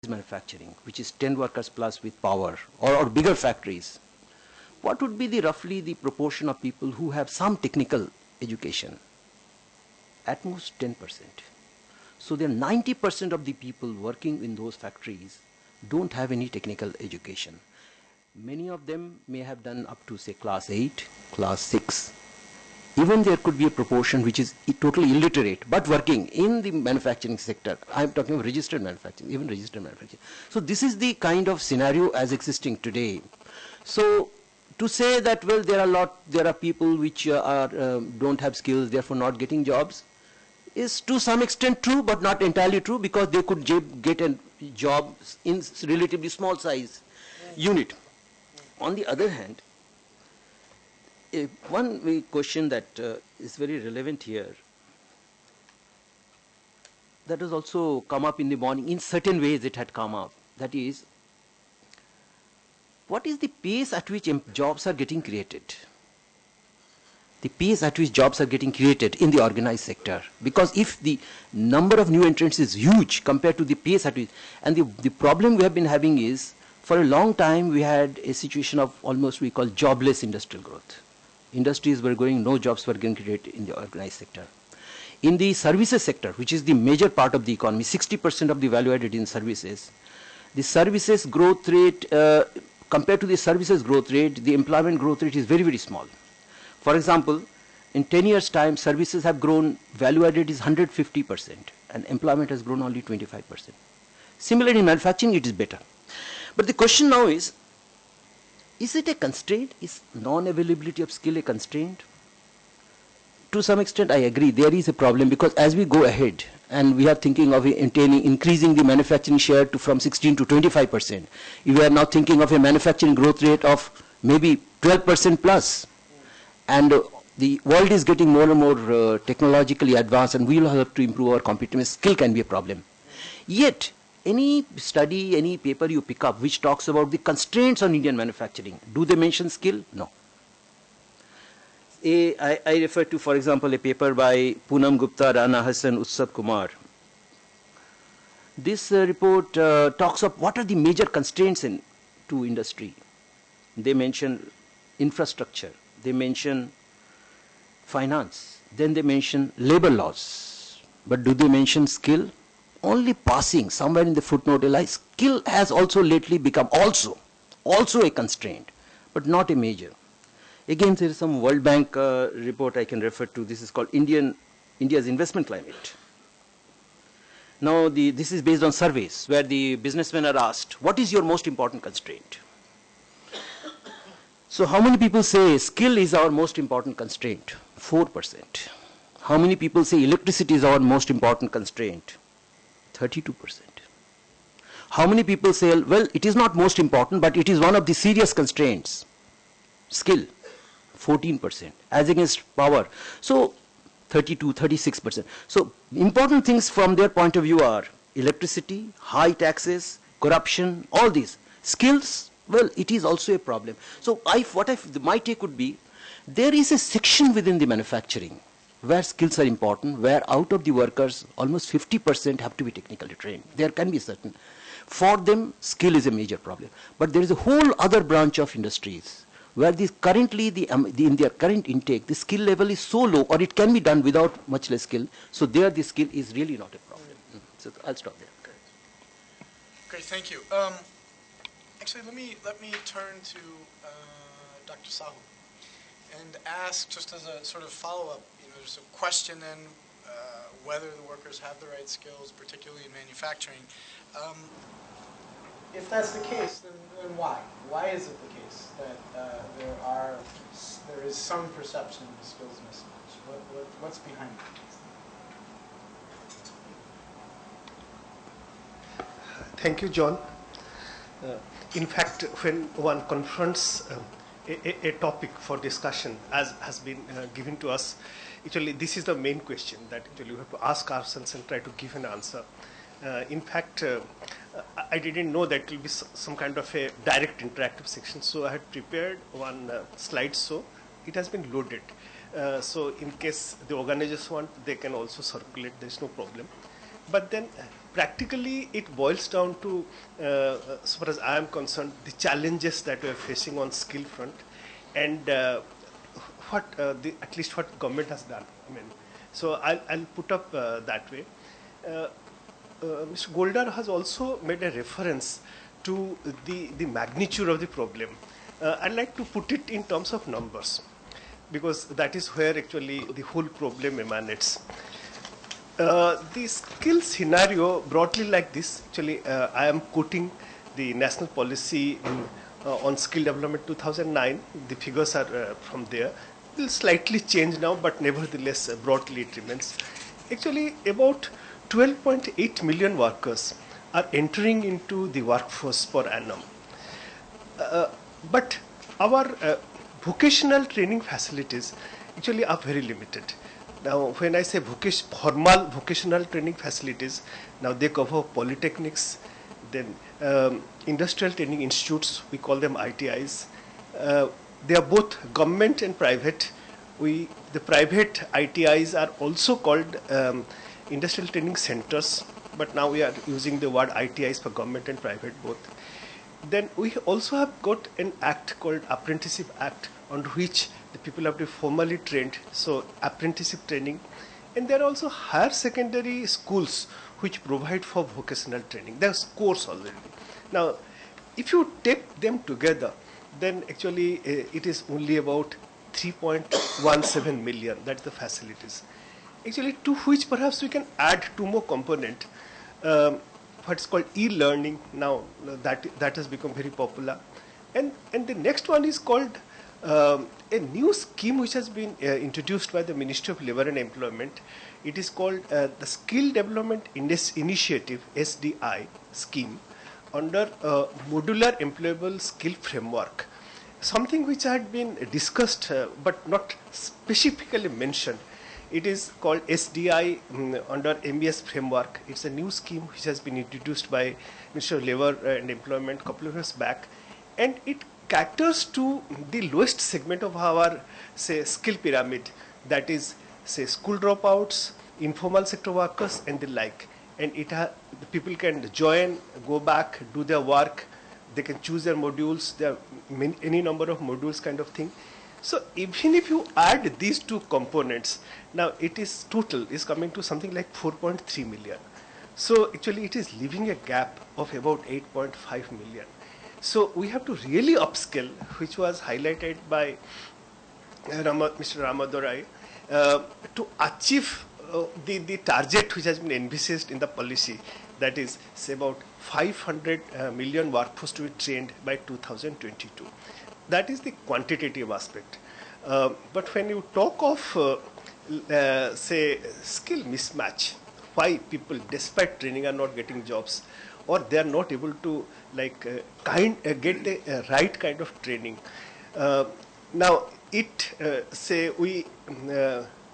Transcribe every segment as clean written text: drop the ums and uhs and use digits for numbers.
manufacturing, which is 10 workers plus with power, or bigger factories, what would be roughly the proportion of people who have some technical education? At most 10%. So then 90% of the people working in those factories don't have any technical education. Many of them may have done up to say class 8, class 6. Even there could be a proportion which is totally illiterate but working in the manufacturing sector. I'm talking of registered manufacturing, even registered manufacturing. So this is the kind of scenario as existing today. So to say that, well, there are people which don't have skills, therefore not getting jobs, is to some extent true, but not entirely true, because they could get a job in relatively small size unit. On the other hand, one question that is very relevant here, that has also come up in the morning, in certain ways it had come up, that is, what is the pace at which jobs are getting created? The pace at which jobs are getting created in the organized sector. Because if the number of new entrants is huge compared to the pace at which, and the problem we have been having is, for a long time we had a situation of almost we call jobless industrial growth. Industries were going, no jobs were getting created in the organized sector. In the services sector, which is the major part of the economy, 60% of the value added in services, the services growth rate, compared to the services growth rate, the employment growth rate is very, very small. For example, in 10 years' time, services have grown, value added is 150%, and employment has grown only 25%. Similarly, in manufacturing, it is better. But the question now is it a constraint? Is non-availability of skill a constraint? To some extent, I agree, there is a problem, because as we go ahead, and we are thinking of increasing the manufacturing share from 16 to 25%, we are now thinking of a manufacturing growth rate of maybe 12% plus. And the world is getting more and more technologically advanced, and we will have to improve our competitiveness. Skill can be a problem. Yet, any study, any paper you pick up which talks about the constraints on Indian manufacturing, do they mention skill? No. I refer to, for example, a paper by Poonam Gupta, Rana Hassan, Utsav Kumar. This report talks of what are the major constraints to industry. They mention infrastructure. They mention finance, then they mention labor laws. But do they mention skill? Only passing, somewhere in the footnote, skill has also lately become also a constraint, but not a major. Again, there is some World Bank report I can refer to. This is called India's Investment Climate. Now, this is based on surveys where the businessmen are asked, what is your most important constraint? So how many people say skill is our most important constraint? 4%. How many people say electricity is our most important constraint? 32%. How many people say, well, it is not most important, but it is one of the serious constraints? Skill, 14%, as against power. So 32, 36%. So important things from their point of view are electricity, high taxes, corruption, all these. Skills, well, it is also a problem. So my take would be, there is a section within the manufacturing where skills are important, where out of the workers, almost 50% have to be technically trained. There can be certain. For them, skill is a major problem. But there is a whole other branch of industries where currently, in their current intake, the skill level is so low, or it can be done without much less skill. So there, the skill is really not a problem. So I'll stop there. Great, thank you. Actually, let me turn to Dr. Sahu and ask, just as a sort of follow-up, there's a question then whether the workers have the right skills, particularly in manufacturing. If that's the case, then why? Why is it the case that there is some perception of a skills mismatch? What's behind it? Thank you, John. In fact, when one confronts a topic for discussion, as has been given to us, actually this is the main question that actually we have to ask ourselves and try to give an answer. In fact, I didn't know that it will be some kind of a direct interactive section, so I had prepared one slide, so it has been loaded. So in case the organizers want, they can also circulate, there's no problem. But then practically it boils down to, as far as I am concerned, the challenges that we are facing on skill front, and at least what government has done. I mean, so I'll put up that way. Mr. Goldar has also made a reference to the magnitude of the problem. I'd like to put it in terms of numbers, because that is where actually the whole problem emanates. The skill scenario broadly like this, actually I am quoting the national policy on skill development 2009. The figures are from there. It will slightly change now, but nevertheless broadly it remains. Actually about 12.8 million workers are entering into the workforce per annum. But our vocational training facilities actually are very limited. Now, when I say formal vocational training facilities, now they cover polytechnics, then industrial training institutes, we call them ITIs. They are both government and private. The private ITIs are also called industrial training centers, but now we are using the word ITIs for government and private both. Then we also have got an act called Apprenticeship Act, on which the people have to be formally trained, so apprenticeship training. And there are also higher secondary schools which provide for vocational training. There's course already. Now, if you take them together, then actually it is only about 3.17 million, that's the facilities. Actually, to which perhaps we can add two more components. What's called e-learning now, that has become very popular. And the next one is called a new scheme which has been introduced by the Ministry of Labour and Employment. It is called the Skill Development Initiative, SDI scheme, under Modular Employable Skill Framework. Something which had been discussed but not specifically mentioned. It is called SDI under MBS framework. It's a new scheme which has been introduced by Ministry of Labour and Employment a couple of years back, and it caters to the lowest segment of our, say, skill pyramid, that is, say, school dropouts, informal sector workers, and the like. And the people can join, go back, do their work. They can choose their modules. There are any number of modules, kind of thing. So even if you add these two components, now it is total is coming to something like 4.3 million. So actually it is leaving a gap of about 8.5 million. So we have to really upskill, which was highlighted by Mr. Ramadorai, to achieve the target which has been envisaged in the policy, that is, say, about 500 million workforce to be trained by 2022. That is the quantitative aspect. But when you talk of, say, skill mismatch, why people, despite training, are not getting jobs, or they are not able to get the right kind of training. Now, say we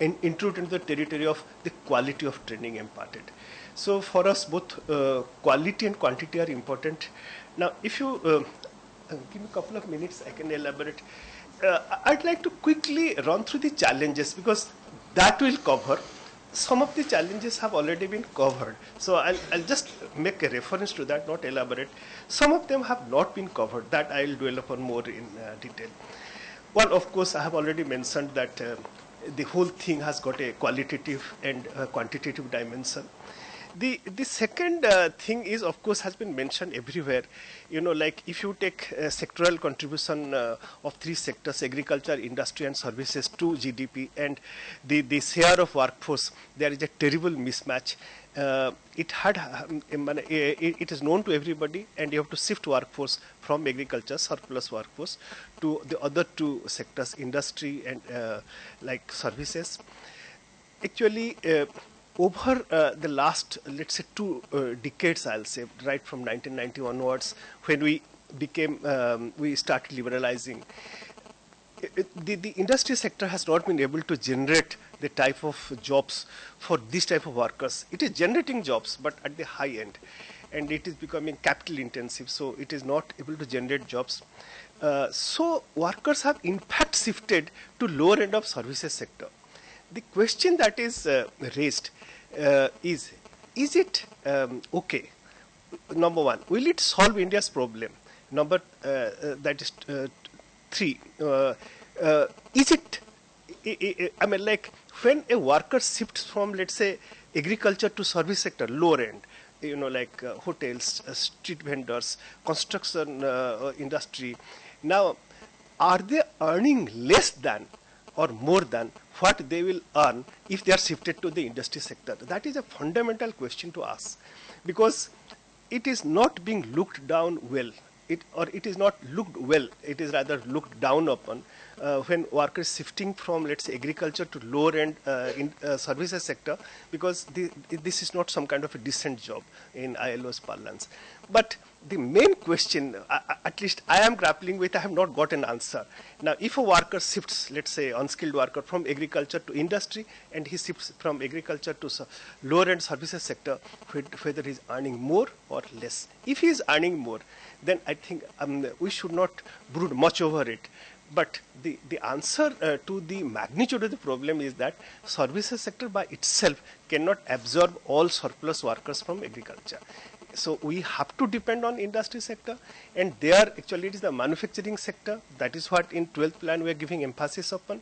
intrude into the territory of the quality of training imparted. So for us, both quality and quantity are important. Now, if you give me a couple of minutes, I can elaborate. I'd like to quickly run through the challenges, because that will cover. Some of the challenges have already been covered. So I'll just make a reference to that, not elaborate. Some of them have not been covered. That I'll dwell upon more in detail. One, of course, I have already mentioned that the whole thing has got a qualitative and quantitative dimension. The second thing is, of course, has been mentioned everywhere. You know, like if you take sectoral contribution of three sectors, agriculture, industry, and services to GDP, and the share of workforce, there is a terrible mismatch. It is known to everybody, and you have to shift workforce from agriculture, surplus workforce, to the other two sectors, industry and like services. Actually, over the last, let's say, 2 decades, I'll say, right from 1990 onwards, when we started liberalizing, the industry sector has not been able to generate the type of jobs for this type of workers. It is generating jobs, but at the high end, and it is becoming capital intensive, so it is not able to generate jobs. So workers have in fact shifted to lower end of services sector. The question that is raised is, is it okay? Number one, will it solve India's problem? Number that is three. Is it? I mean, like when a worker shifts from, let's say, agriculture to service sector, lower end, like hotels, street vendors, construction industry. Now, are they earning less than or more than what they will earn if they are shifted to the industry sector? That is a fundamental question to ask, because it is not being looked down well. It is not looked well, it is rather looked down upon when workers shifting from, let's say, agriculture to lower end services sector, because this is not some kind of a decent job in ILO's parlance. But the main question, at least I am grappling with, I have not got an answer. Now, if a worker shifts, let's say, unskilled worker from agriculture to industry, and he shifts from agriculture to lower end services sector, whether he is earning more or less. If he is earning more, then I think we should not brood much over it. But the answer to the magnitude of the problem is that services sector by itself cannot absorb all surplus workers from agriculture. So we have to depend on industry sector, and there actually it is the manufacturing sector. That is what in 12th plan we are giving emphasis upon.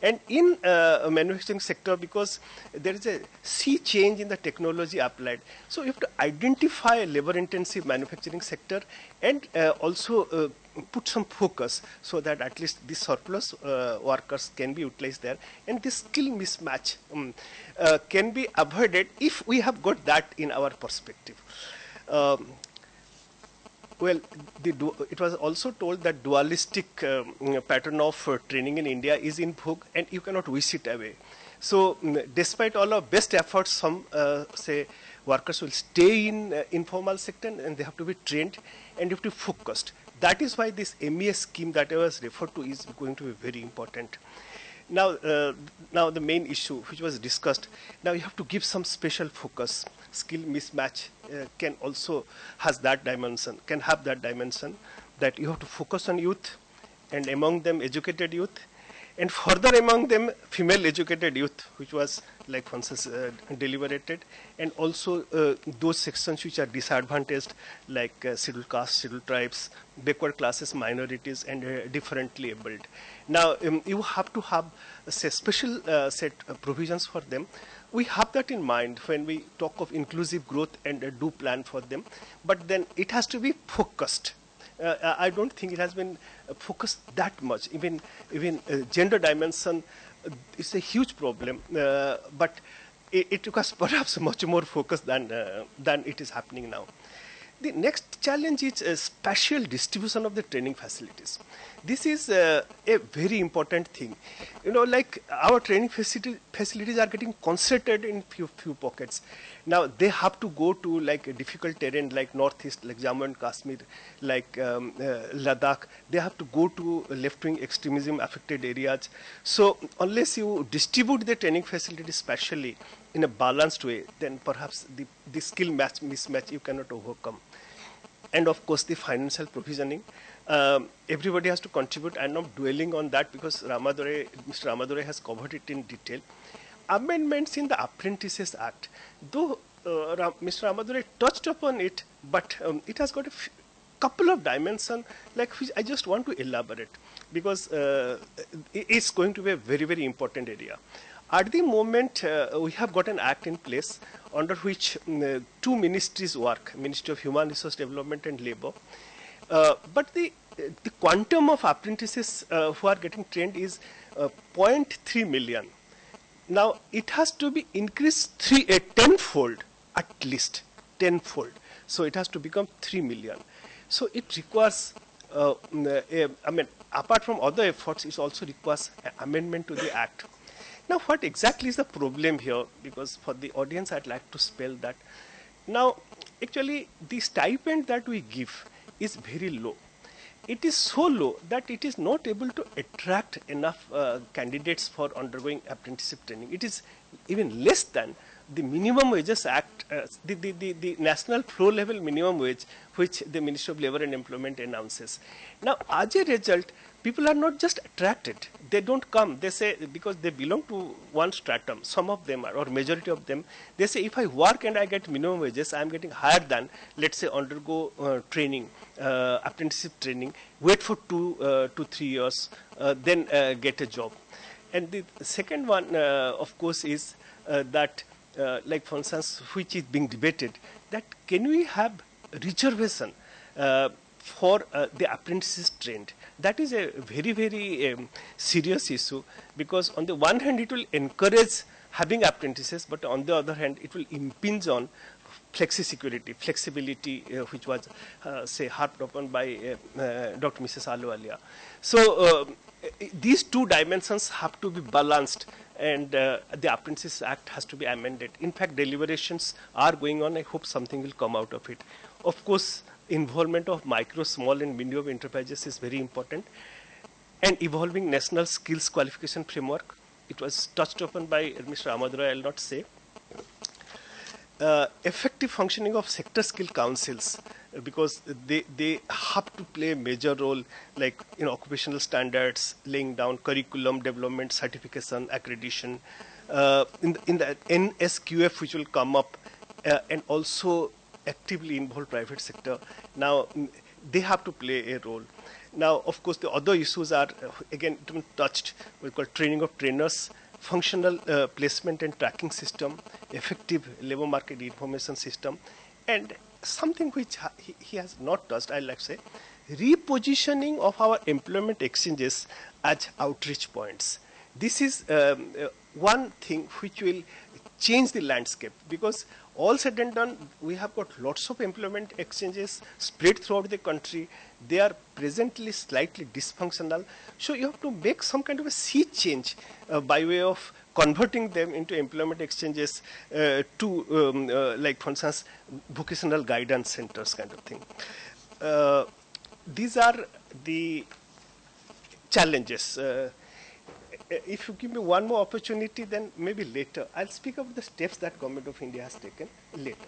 And in manufacturing sector, because there is a sea change in the technology applied, so you have to identify a labor-intensive manufacturing sector and also put some focus so that at least the surplus workers can be utilized there, and this skill mismatch can be avoided if we have got that in our perspective. Well, it was also told that dualistic pattern of training in India is in vogue, and you cannot wish it away. So, despite all our best efforts, some say workers will stay in informal sector, and they have to be trained and have to be focused. That is why this MES scheme that I was referred to is going to be very important. Now, the main issue which was discussed, now you have to give some special focus. Skill mismatch can also have that dimension, that you have to focus on youth, and among them educated youth, and further among them female educated youth, which was like Francis deliberated, and also those sections which are disadvantaged, like scheduled castes, scheduled tribes, backward classes, minorities, and differently abled. Now, you have to have say special set provisions for them. We have that in mind when we talk of inclusive growth and do plan for them, but then it has to be focused. I don't think it has been focused that much. Even gender dimension is a huge problem, but it requires perhaps much more focus than it is happening now. The next challenge is spatial distribution of the training facilities. This is a very important thing. Like our training facilities are getting concentrated in few pockets. Now they have to go to like a difficult terrain like northeast, like Jammu and Kashmir, like Ladakh. They have to go to left-wing extremism affected areas. So unless you distribute the training facilities spatially in a balanced way, then perhaps the skill mismatch you cannot overcome. And of course the financial provisioning. Everybody has to contribute. I'm not dwelling on that because Mr. Ramadore has covered it in detail. Amendments in the Apprentices Act, though Mr. Ramadore touched upon it, but it has got a couple of dimensions like which I just want to elaborate, because it's going to be a very, very important area. At the moment, we have got an act in place under which two ministries work, Ministry of Human Resource Development and Labour. But the quantum of apprentices who are getting trained is 0.3 million. Now, it has to be increased tenfold, at least tenfold. So, it has to become 3 million. So, it requires, apart from other efforts, it also requires an amendment to the act. Now, what exactly is the problem here? Because for the audience, I'd like to spell that. Now, actually, the stipend that we give is very low. It is so low that it is not able to attract enough candidates for undergoing apprenticeship training. It is even less than the Minimum Wages Act, the national floor level minimum wage, which the Ministry of Labour and Employment announces. Now, as a result, people are not just attracted. They don't come. They say, because they belong to one stratum, some of them are, or majority of them, they say, if I work and I get minimum wages, I am getting higher than, let's say, undergo training, apprenticeship training, wait for 2 to 3 years, then get a job. And the second one, of course, is that, like for instance, which is being debated, that can we have reservation for the apprentices trained? That is a very, very serious issue, because on the one hand, it will encourage having apprentices, but on the other hand, it will impinge on flexi-security, flexibility, which was, say, harped upon by Dr. Mrs. Ahluwalia. So these two dimensions have to be balanced, and the Apprentices Act has to be amended. In fact, deliberations are going on. I hope something will come out of it. Of course, involvement of micro, small, and medium enterprises is very important. And evolving national skills qualification framework. It was touched upon by Mr. Ahmad Roy, I will not say. Effective functioning of sector skill councils, because they have to play a major role, like in occupational standards, laying down curriculum development, certification, accreditation, in the NSQF which will come up, and also actively involve private sector. Now, they have to play a role. Now, of course, the other issues are, again, touched, we call training of trainers, functional placement and tracking system, effective labor market information system, and something which he has not touched, I like to say, repositioning of our employment exchanges as outreach points. This is one thing which will change the landscape, because all said and done, we have got lots of employment exchanges spread throughout the country. They are presently slightly dysfunctional. So you have to make some kind of a sea change by way of converting them into employment exchanges to, like for instance, vocational guidance centers kind of thing. These are the challenges. If you give me one more opportunity, then maybe later. I'll speak about the steps that Government of India has taken later.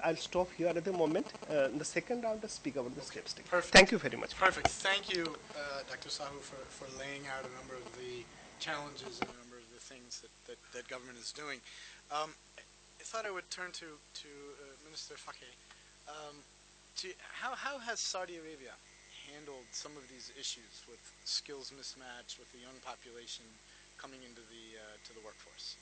I'll stop here at the moment. In the second round, I'll speak about the steps taken. Perfect. Thank you very much. Perfect. Thank you, Dr. Sahu, for laying out a number of the challenges and a number of the things that government is doing. I thought I would turn to Minister Fakeih. How has Saudi Arabia handled some of these issues with skills mismatch, with the young population coming into to the workforce?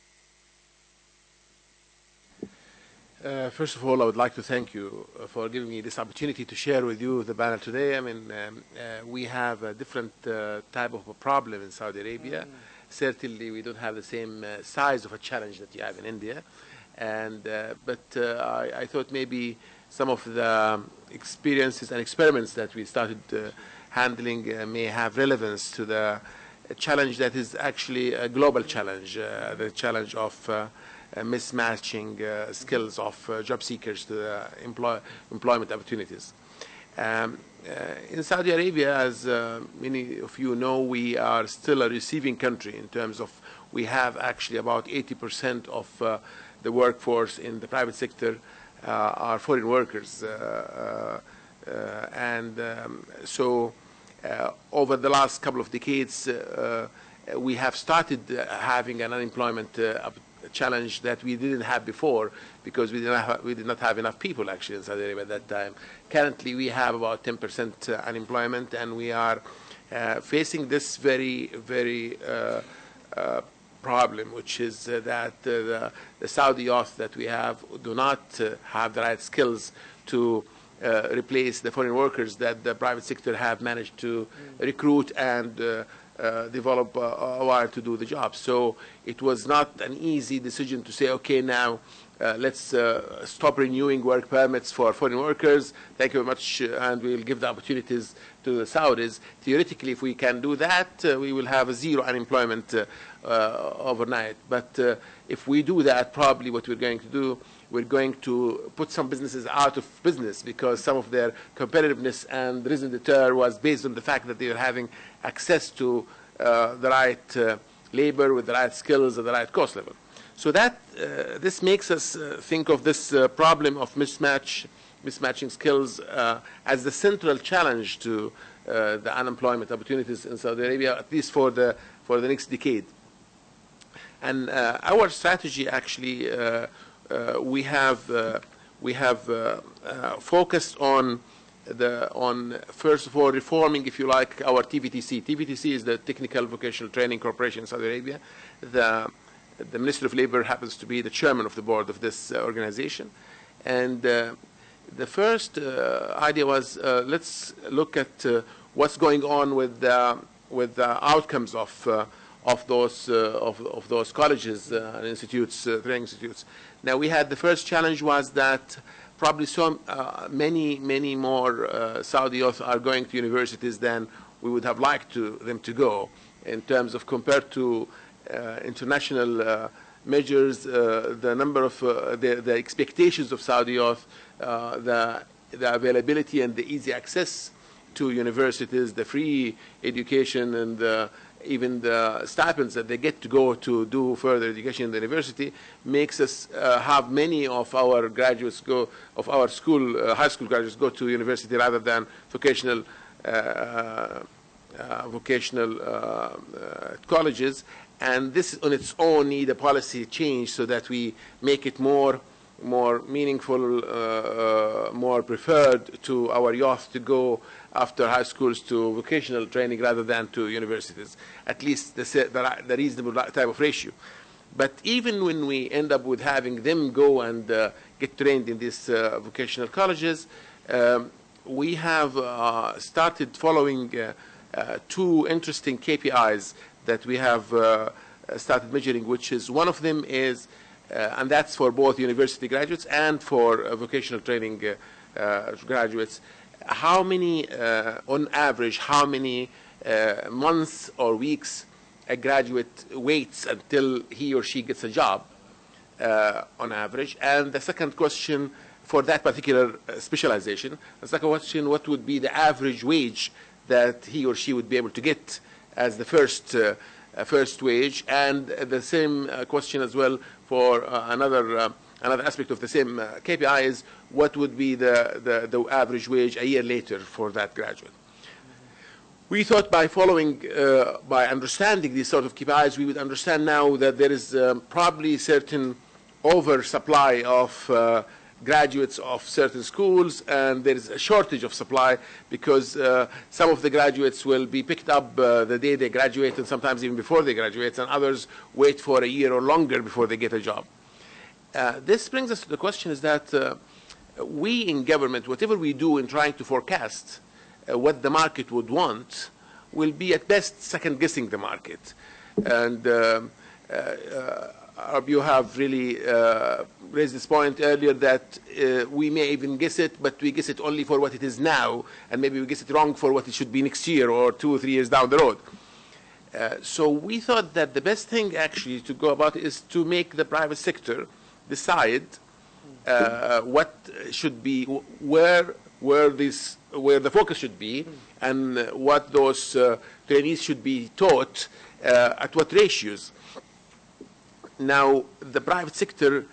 First of all, I would like to thank you for giving me this opportunity to share with you the panel today. I mean, we have a different type of a problem in Saudi Arabia. Certainly, we don't have the same size of a challenge that you have in India. And but I thought maybe some of the experiences and experiments that we started handling may have relevance to the challenge that is actually a global challenge, the challenge of mismatching skills of job seekers to the employment opportunities. In Saudi Arabia, as many of you know, we are still a receiving country in terms of we have actually about 80% of the workforce in the private sector are foreign workers. So over the last couple of decades, we have started having an unemployment challenge that we didn't have before, because we did not have enough people actually in Saudi Arabia at that time. Currently, we have about 10% unemployment, and we are facing this very, very problem, which is that the Saudi youth that we have do not have the right skills to replace the foreign workers that the private sector have managed to recruit and develop a while to do the job. So it was not an easy decision to say, okay, now let's stop renewing work permits for foreign workers. Thank you very much, and we'll give the opportunities to the Saudis. Theoretically, if we can do that, we will have a zero unemployment overnight. But if we do that, probably what we're going to do, we're going to put some businesses out of business, because some of their competitiveness and raison d'etre was based on the fact that they were having access to the right labor with the right skills at the right cost level. So that this makes us think of this problem of mismatching skills as the central challenge to the unemployment opportunities in Saudi Arabia, at least for the next decade. And our strategy actually, we have focused on first of all reforming, if you like, our TVTC. TVTC is the Technical Vocational Training Corporation in Saudi Arabia. The Minister of Labor happens to be the chairman of the board of this organization. And the first idea was let's look at what's going on with the outcomes of those colleges and institutes, training institutes. Now we had the first challenge was that probably so many more Saudi youth are going to universities than we would have liked them to go, in terms of compared to international measures, the number of the expectations of Saudi youth, the availability and the easy access to universities, the free education, and even the stipends that they get to go to do further education in the university makes us have many of our graduates high school graduates go to university rather than vocational colleges. And this on its own need a policy change so that we make it more meaningful, more preferred to our youth to go after high schools to vocational training rather than to universities, at least the reasonable type of ratio. But even when we end up with having them go and get trained in these vocational colleges, we have started following two interesting KPIs that we have started measuring, which is one of them is, and that's for both university graduates and for vocational training graduates, how many, on average, how many months or weeks a graduate waits until he or she gets a job on average. And the second question for that particular specialization, the second question, what would be the average wage that he or she would be able to get as the first wage, and the same question as well for another aspect of the same KPI is what would be the average wage a year later for that graduate. We thought by understanding these sort of KPIs, we would understand now that there is probably certain oversupply of graduates of certain schools, and there is a shortage of supply because some of the graduates will be picked up the day they graduate and sometimes even before they graduate, and others wait for a year or longer before they get a job. This brings us to the question is that we in government, whatever we do in trying to forecast what the market would want, will be at best second-guessing the market. And you have really raised this point earlier that we may even guess it, but we guess it only for what it is now, and maybe we guess it wrong for what it should be next year or 2 or 3 years down the road. So we thought that the best thing actually to go about is to make the private sector decide what should be, where the focus should be, and what those trainees should be taught at what ratios. Now, the private sector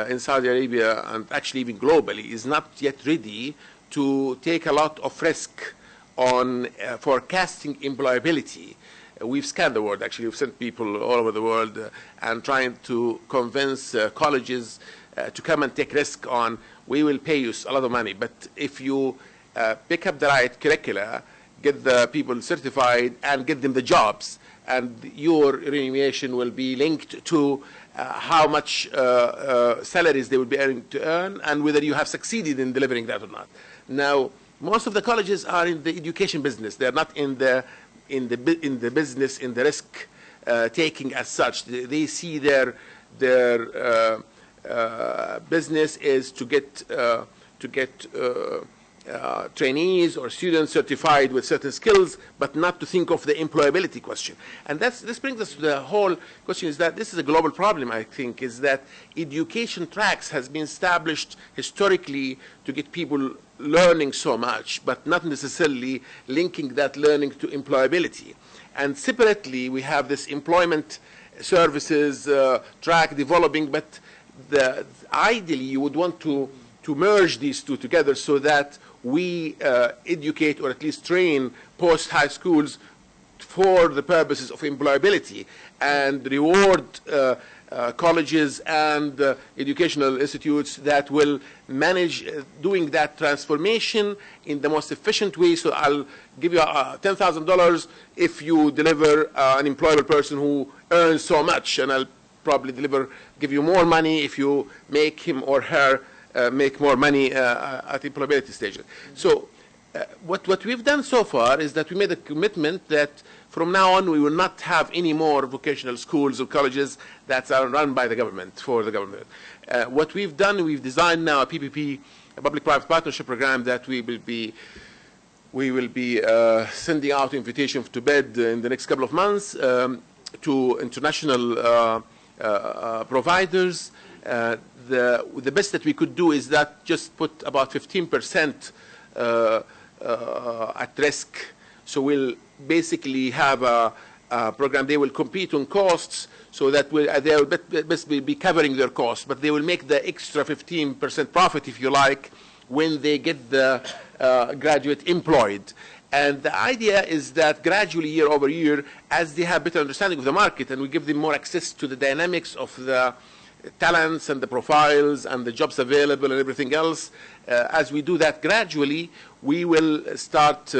in Saudi Arabia, and actually even globally, is not yet ready to take a lot of risk on forecasting employability. We've scanned the world, actually. We've sent people all over the world and trying to convince colleges to come and take risk on, we will pay you a lot of money, but if you pick up the right curricula, get the people certified, and get them the jobs, and your remuneration will be linked to how much salaries they will be able to earn, and whether you have succeeded in delivering that or not. Now, most of the colleges are in the education business. They're not in the business, in the risk taking as such. They see their business is to get trainees or students certified with certain skills, but not to think of the employability question. And this brings us to the whole question is that this is a global problem, I think, is that education tracks has been established historically to get people learning so much, but not necessarily linking that learning to employability. And separately, we have this employment services track developing, but ideally you would want to merge these two together so that we educate or at least train post-high schools for the purposes of employability and reward colleges and educational institutes that will manage doing that transformation in the most efficient way. So I'll give you $10,000 if you deliver an employable person who earns so much, and I'll probably give you more money if you make him or her make more money at the employability stage. So what we've done so far is that we made a commitment that from now on we will not have any more vocational schools or colleges that are run by the government, for the government. What we've done, we've designed now a PPP, a public-private partnership program that we will be sending out invitations to bid in the next couple of months to international providers. The best that we could do is that just put about 15% at risk. So we'll basically have a program. They will compete on costs, so that they will basically be covering their costs, but they will make the extra 15% profit, if you like, when they get the graduate employed. And the idea is that gradually, year over year, as they have better understanding of the market and we give them more access to the dynamics of the talents and the profiles and the jobs available and everything else, as we do that gradually, we will start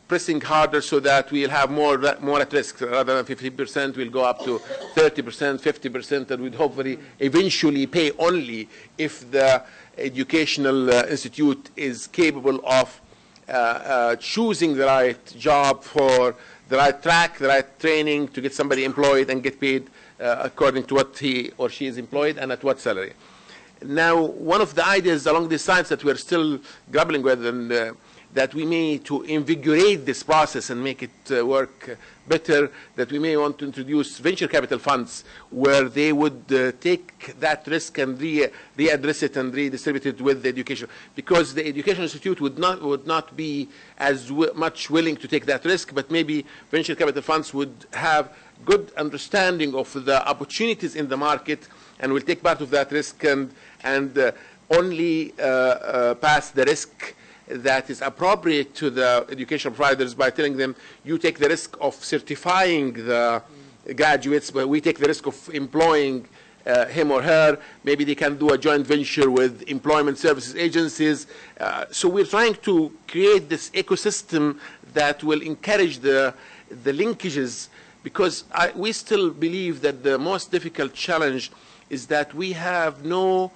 pressing harder so that we'll have more at risk. Rather than 50%, we'll go up to 30%, 50%, and we'd hopefully eventually pay only if the educational institute is capable of choosing the right job for the right track, the right training to get somebody employed and get paid according to what he or she is employed and at what salary. Now, one of the ideas along these lines that we're still grappling with, and that we may, to invigorate this process and make it work better, that we may want to introduce venture capital funds where they would take that risk and readdress it and redistribute it with the education. Because the education institute would not be as much willing to take that risk, but maybe venture capital funds would have good understanding of the opportunities in the market and will take part of that risk and only pass the risk that is appropriate to the education providers by telling them, you take the risk of certifying the graduates, but we take the risk of employing him or her. Maybe they can do a joint venture with employment services agencies. So we're trying to create this ecosystem that will encourage the linkages, because we still believe that the most difficult challenge is that we have no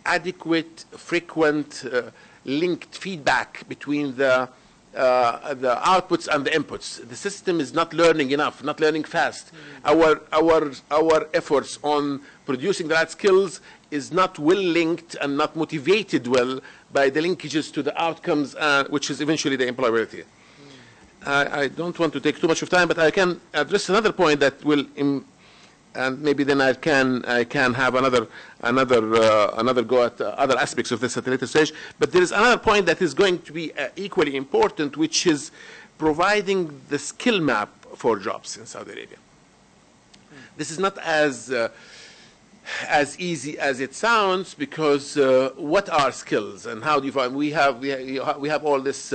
adequate, frequent, linked feedback between the outputs and the inputs. The system is not learning enough, not learning fast. Our efforts on producing the right skills is not well linked and not motivated well by the linkages to the outcomes, which is eventually the employability. I don't want to take too much of time, but I can address another point that will, and maybe then I can have another go at other aspects of this at a later stage. But there is another point that is going to be equally important, which is providing the skill map for jobs in Saudi Arabia. This is not as easy as it sounds, because what are skills and how do you find? We have all this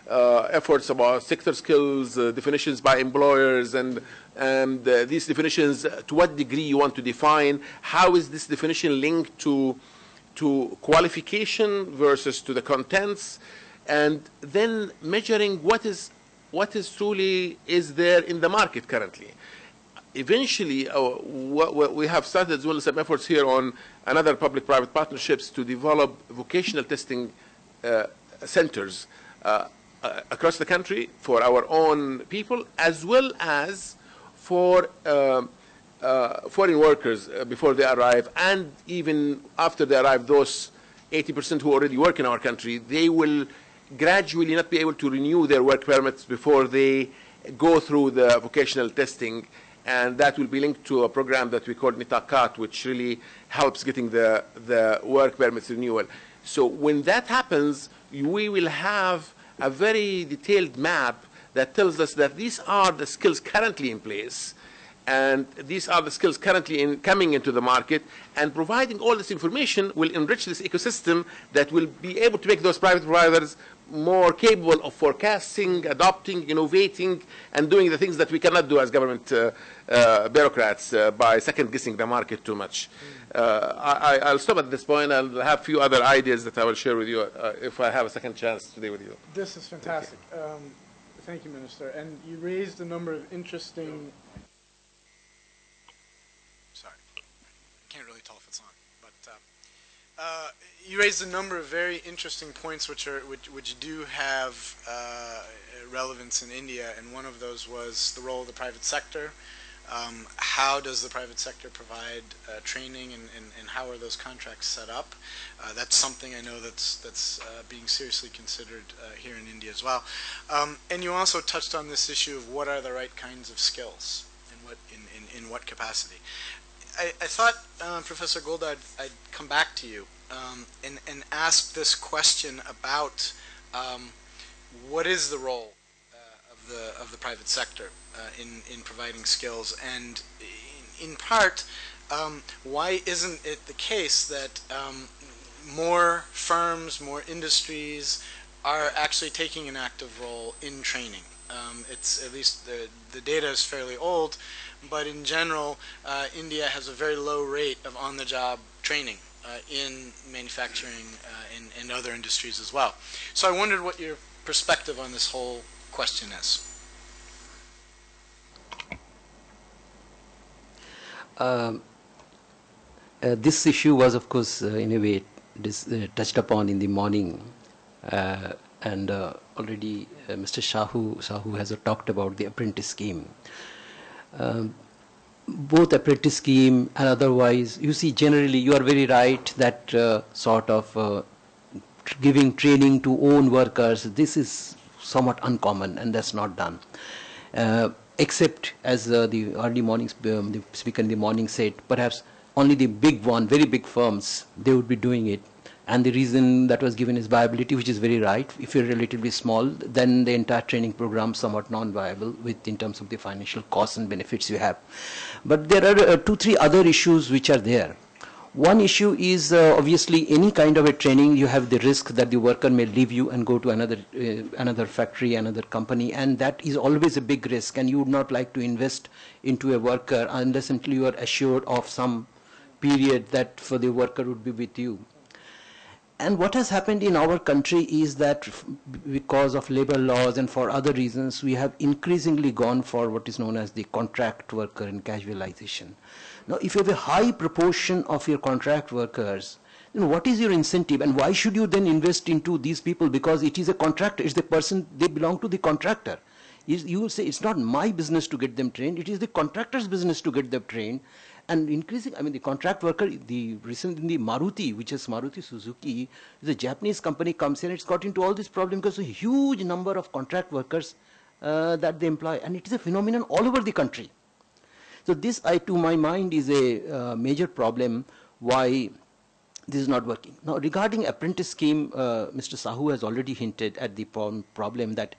efforts about sector skills, definitions by employers, and these definitions, to what degree you want to define, how is this definition linked to qualification versus to the contents, and then measuring what is truly is there in the market currently. Eventually, we have started as well some efforts here on another public-private partnerships to develop vocational testing centers across the country for our own people, as well as for foreign workers before they arrive, and even after they arrive, those 80% who already work in our country, they will gradually not be able to renew their work permits before they go through the vocational testing. And that will be linked to a program that we call Nitakat, which really helps getting the work permits renewal. So when that happens, we will have a very detailed map that tells us that these are the skills currently in place, And these are the skills currently coming into the market, and providing all this information will enrich this ecosystem that will be able to make those private providers more capable of forecasting, adopting, innovating, and doing the things that we cannot do as government bureaucrats by second-guessing the market too much. I'll stop at this point. I'll have a few other ideas that I will share with you if I have a second chance today with you. This is fantastic. Thank you, Minister. And you raised a number of interesting... Sorry. I can't really tell if it's on. But you raised a number of very interesting points which do have relevance in India, and one of those was the role of the private sector. How does the private sector provide training, and how are those contracts set up? That's something I know that's being seriously considered here in India as well. And you also touched on this issue of what are the right kinds of skills, and in what capacity. I thought, Professor Goldar, I'd come back to you and ask this question about what is the role of the private sector in providing skills, and in part, why isn't it the case that more firms, more industries are actually taking an active role in training? It's at least the data is fairly old, but in general, India has a very low rate of on-the-job training in manufacturing and other industries as well. So I wondered what your perspective on this whole question is. This issue was, of course, in a way touched upon in the morning, and already Mr. Sahu has talked about the apprentice scheme. Both apprentice scheme and otherwise, you see, generally you are very right that sort of giving training to own workers, this is somewhat uncommon, and that's not done. Except, as the early mornings, the speaker in the morning said, perhaps only the big one, very big firms, they would be doing it. And the reason that was given is viability, which is very right. If you're relatively small, then the entire training program is somewhat non-viable in terms of the financial costs and benefits you have. But there are 2-3 other issues which are there. One issue is obviously any kind of a training, you have the risk that the worker may leave you and go to another factory, another company, and that is always a big risk, and you would not like to invest into a worker unless until you are assured of some period that for the worker would be with you. And what has happened in our country is that because of labor laws and for other reasons, we have increasingly gone for what is known as the contract worker and casualization. Now, if you have a high proportion of your contract workers, then what is your incentive, and why should you then invest into these people? Because it is a contractor, it's the person, they belong to the contractor. You will say, it's not my business to get them trained, it is the contractor's business to get them trained. And increasing, I mean, the contract worker, recently Maruti, which is Maruti Suzuki, the Japanese company comes in, it's got into all this problem because of a huge number of contract workers that they employ. And it is a phenomenon all over the country. So this, to my mind, is a major problem why this is not working. Now, regarding apprentice scheme, Mr. Sahu has already hinted at the problem that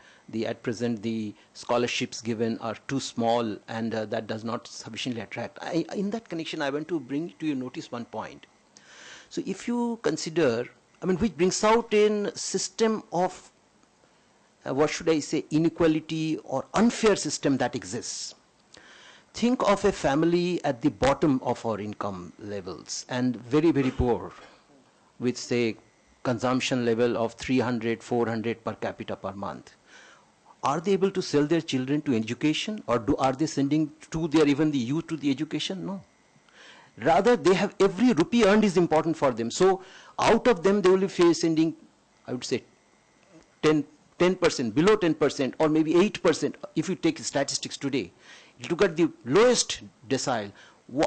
at present the scholarships given are too small, and that does not sufficiently attract. In that connection, I want to bring to your notice one point. So if you consider, I mean, which brings out a system of, what should I say, inequality or unfair system that exists. Think of a family at the bottom of our income levels and very, very poor, with, say, consumption level of 300, 400 per capita per month. Are they able to sell their children to education, or are they sending even the youth to the education? No. Rather, they have every rupee earned is important for them. So out of them, they will be sending, I would say, 10%, below 10%, or maybe 8%, if you take statistics today. Look at the lowest decile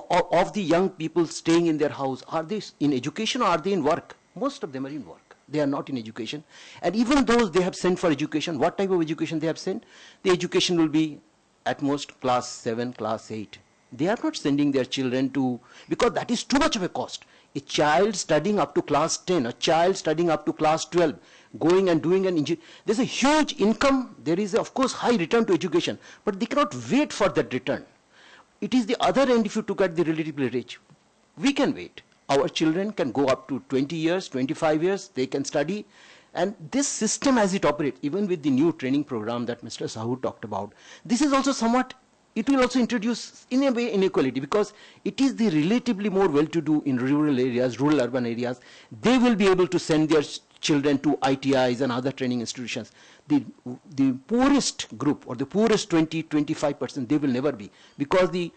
of the young people staying in their house. Are they in education or are they in work? Most of them are in work. They are not in education. And even those they have sent for education, what type of education they have sent? The education will be at most class 7, class 8. They are not sending their children to, because that is too much of a cost. A child studying up to class 10, a child studying up to class 12, going and doing an engineering, there's a huge income, there is of course high return to education, but they cannot wait for that return. It is the other end if you look at the relatively rich. We can wait. Our children can go up to 20 years, 25 years, they can study. And this system as it operates, even with the new training program that Mr. Sahu talked about, this is also somewhat, it will also introduce in a way inequality, because it is the relatively more well-to-do in rural areas, rural urban areas, they will be able to send their children to ITIs and other training institutions. The poorest group or the poorest 20-25%, they will never be, because the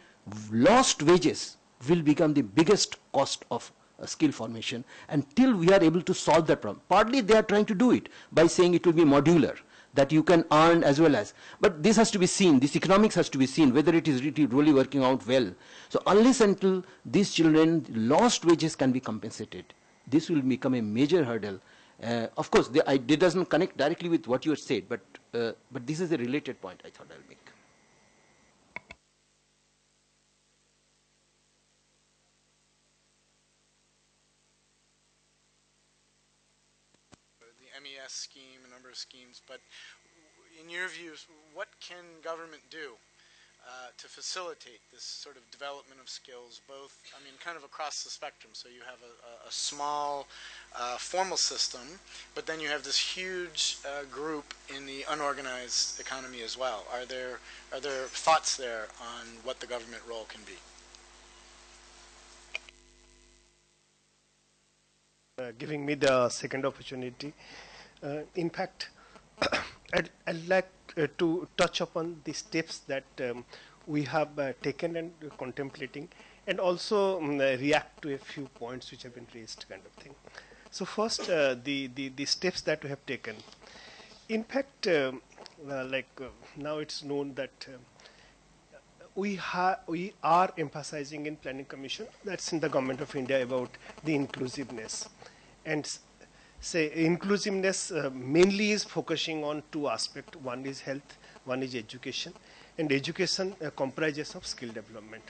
lost wages will become the biggest cost of skill formation until we are able to solve that problem. Partly they are trying to do it by saying it will be modular, that you can earn as well as, but this has to be seen, this economics has to be seen, whether it is really working out well. So unless until these children, lost wages can be compensated, this will become a major hurdle. Of course, it doesn't connect directly with what you said, but this is a related point I thought I'll make. The MES scheme, a number of schemes, but in your views, what can government do to facilitate this sort of development of skills, both, I mean, kind of across the spectrum? So you have a small formal system, but then you have this huge group in the unorganized economy as well. Are there thoughts there on what the government role can be? Giving me the second opportunity. In fact, I'd like to touch upon the steps that we have taken and contemplating, and also react to a few points which have been raised, kind of thing. So first, the steps that we have taken. In fact, now it's known that we are emphasizing in Planning Commission, that's in the Government of India, about the inclusiveness. And say inclusiveness mainly is focusing on two aspects. One is health, one is education. And education comprises of skill development.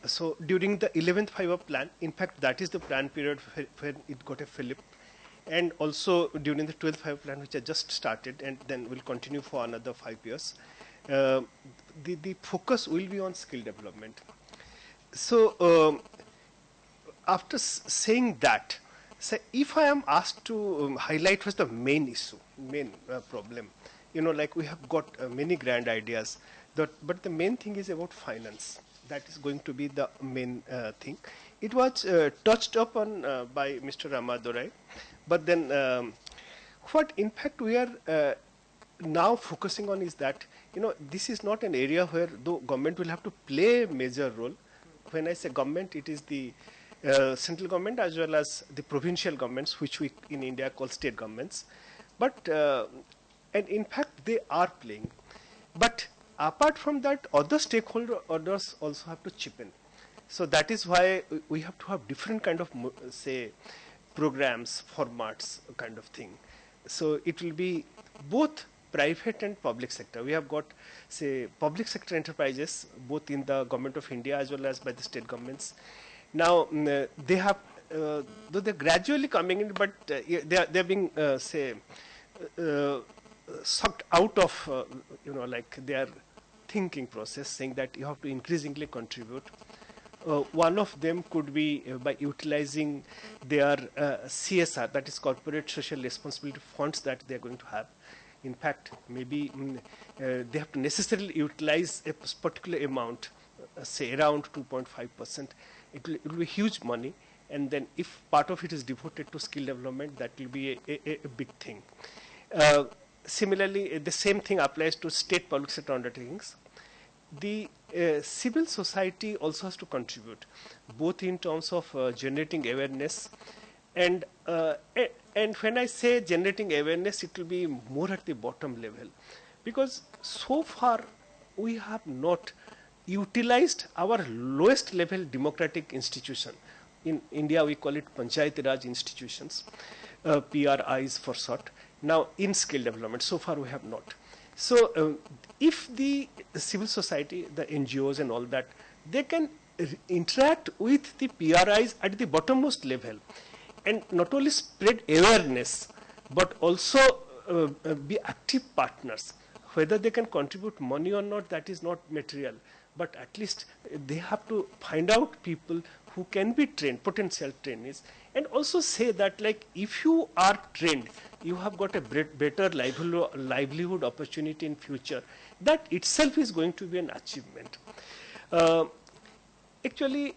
So during the 11th Five-Year Plan, in fact, that is the plan period where it got a fillip. And also during the 12th Five-Year Plan, which I just started and then will continue for another 5 years, the focus will be on skill development. So after saying that, say if I am asked to highlight what's the main issue, main problem, like we have got many grand ideas, but the main thing is about finance. That is going to be the main thing. It was touched upon by Mr. Ramadorai, but then what in fact we are now focusing on is that, this is not an area where the government will have to play a major role. When I say government, it is the central government as well as the provincial governments, which we in India call state governments. But, and in fact, they are playing. But apart from that, other stakeholders also have to chip in. So that is why we have to have different kind of, say, programs, formats, kind of thing. So it will be both private and public sector. We have got, say, public sector enterprises, both in the Government of India as well as by the state governments. Now, they have, though they're gradually coming in, but they're being, say, sucked out of, like their thinking process, saying that you have to increasingly contribute. One of them could be by utilizing their CSR, that is corporate social responsibility funds that they're going to have. In fact, maybe they have to necessarily utilize a particular amount, say around 2.5%. It will be huge money, and then if part of it is devoted to skill development, that will be a big thing. Similarly, the same thing applies to state public sector undertakings. The civil society also has to contribute, both in terms of generating awareness, and when I say generating awareness, it will be more at the bottom level, because so far we have not utilized our lowest level democratic institution. In India, we call it Panchayat Raj institutions, PRIs for short. Now, in skill development, so far we have not. So, if the civil society, the NGOs and all that, they can interact with the PRIs at the bottommost level, and not only spread awareness, but also be active partners. Whether they can contribute money or not, that is not material. but at least they have to find out people who can be trained, potential trainees, and also say that like if you are trained, you have got a better livelihood opportunity in future. That itself is going to be an achievement. Actually,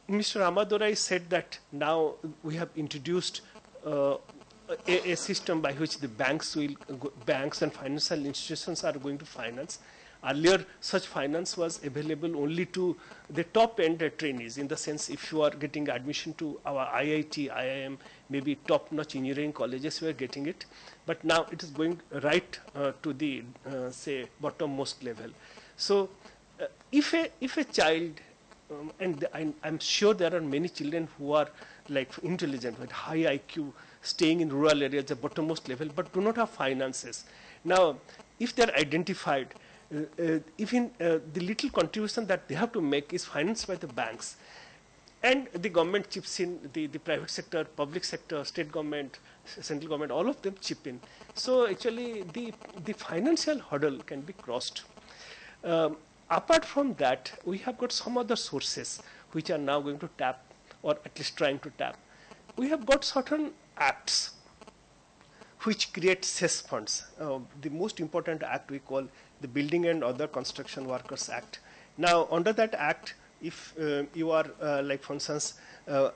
Mr. Amadurai said that now we have introduced a system by which the banks and financial institutions are going to finance. Earlier, such finance was available only to the top-end trainees, in the sense if you are getting admission to our IIT, IIM, maybe top-notch engineering colleges, you are getting it. But now it is going right to the, say, bottommost level. So, if a child, and I'm sure there are many children who are like intelligent, with high IQ, staying in rural areas, the bottommost level, but do not have finances. Now, if they are identified, even the little contribution that they have to make is financed by the banks, and the government chips in, the private sector, public sector, state government, central government, all of them chip in. So actually the financial hurdle can be crossed. Apart from that, we have got some other sources which are now going to tap, or at least trying to tap. We have got certain acts which create cess funds. The most important act we call the Building and Other Construction Workers Act. Now, under that act, if you are, like for instance,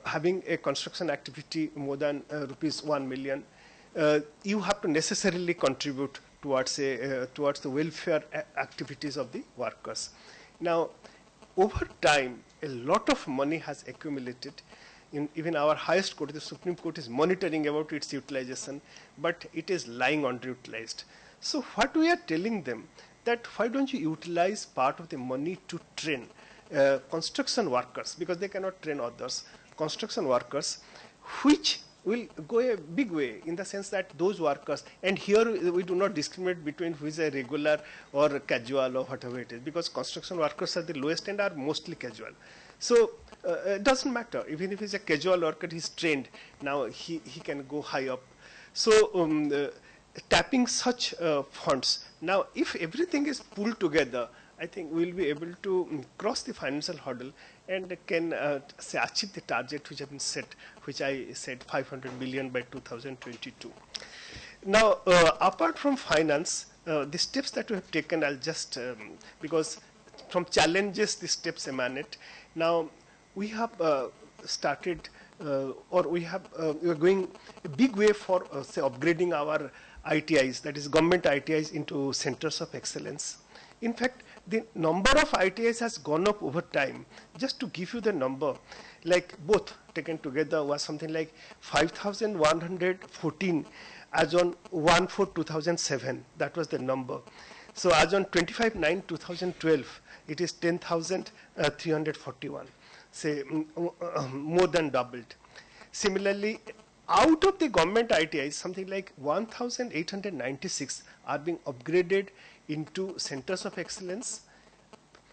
having a construction activity more than rupees 1 million, you have to necessarily contribute towards the welfare activities of the workers. Now, over time, a lot of money has accumulated. Even our highest court, the Supreme Court, is monitoring about its utilization, but it is lying underutilized. So what we are telling them, that why don't you utilize part of the money to train construction workers, because they cannot train others, construction workers, which will go a big way, in the sense that those workers, and here we do not discriminate between who is a regular or casual or whatever it is, because construction workers at the lowest end are mostly casual. So it doesn't matter, even if he's a casual worker, he's trained, now he can go high up. So tapping such funds, now if everything is pulled together, I think we'll be able to cross the financial hurdle and can say achieve the target which have been set, which I said 500 billion by 2022. Now, apart from finance, the steps that we have taken, I'll just, because from challenges the steps emanate. Now, we have started, or we are going a big way for, say, upgrading our ITIs, that is government ITIs, into centers of excellence. In fact, the number of ITIs has gone up over time. Just to give you the number, like both taken together was something like 5,114 as on 1/4/2007. That was the number. So as on 25/9/2012, it is 10,341. Say more than doubled. Similarly, out of the government ITIs, something like 1,896 are being upgraded into centers of excellence.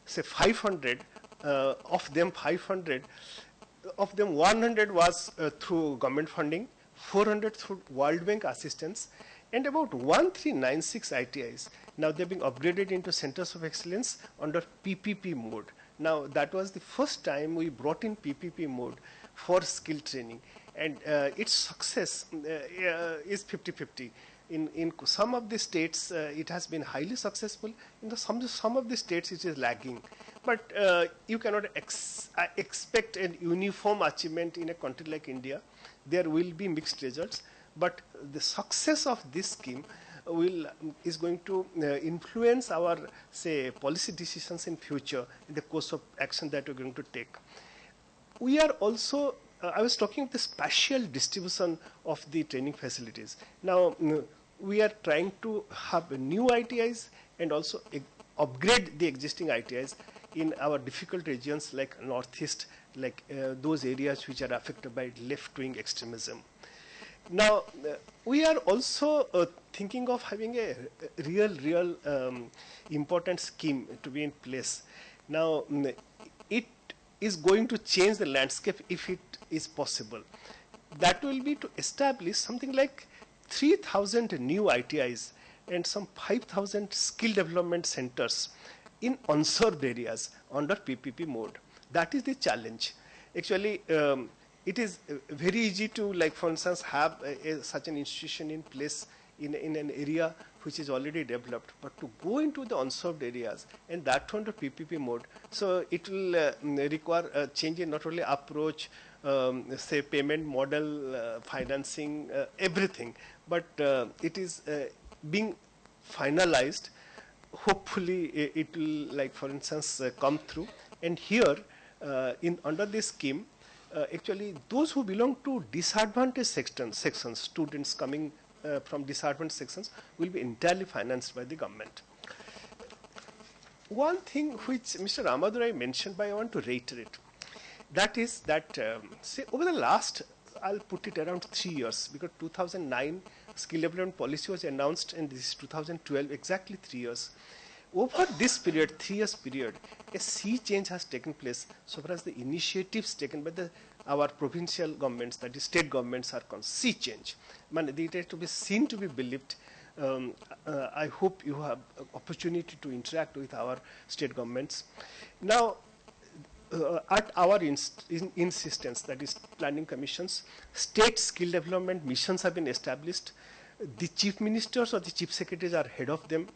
Say 500 of them, 100 was through government funding, 400 through World Bank assistance, and about 1,396 ITIs. Now they're being upgraded into centers of excellence under PPP mode. Now that was the first time we brought in PPP mode for skill training, and its success is 50-50. In some of the states, it has been highly successful. In some of the states, it is lagging. But you cannot expect a uniform achievement in a country like India. There will be mixed results. But the success of this scheme is going to influence our, say, policy decisions in future in the course of action that we're going to take. We are also, I was talking of the spatial distribution of the training facilities. Now, we are trying to have new ITIs and also upgrade the existing ITIs in our difficult regions like Northeast, like those areas which are affected by left-wing extremism. Now, we are also thinking of having a real important scheme to be in place. Now, it is going to change the landscape if it is possible. That will be to establish something like 3,000 new ITIs and some 5,000 skill development centers in unserved areas under PPP mode. That is the challenge. Actually, it is very easy to, like for instance, have such an institution in place in an area which is already developed, but to go into the unserved areas and that under PPP mode, so it will require a change in not only approach, say payment model, financing, everything, but it is being finalized. Hopefully it will, like for instance, come through. And here in under this scheme, actually those who belong to disadvantaged sections, students coming from disadvantaged sections, will be entirely financed by the government. One thing which Mr. Ramadurai mentioned, but I want to reiterate, that is that say over the last, I'll put it around 3 years, because 2009 skill development policy was announced and this is 2012, exactly 3 years. Over this period, 3 years period, a sea change has taken place so far as the initiatives taken by our provincial governments, that is state governments, are concerned. Sea change. It has to be seen to be believed. I hope you have opportunity to interact with our state governments. Now, at our insistence, that is planning commissions, state skill development missions have been established. The chief ministers or the chief secretaries are head of them.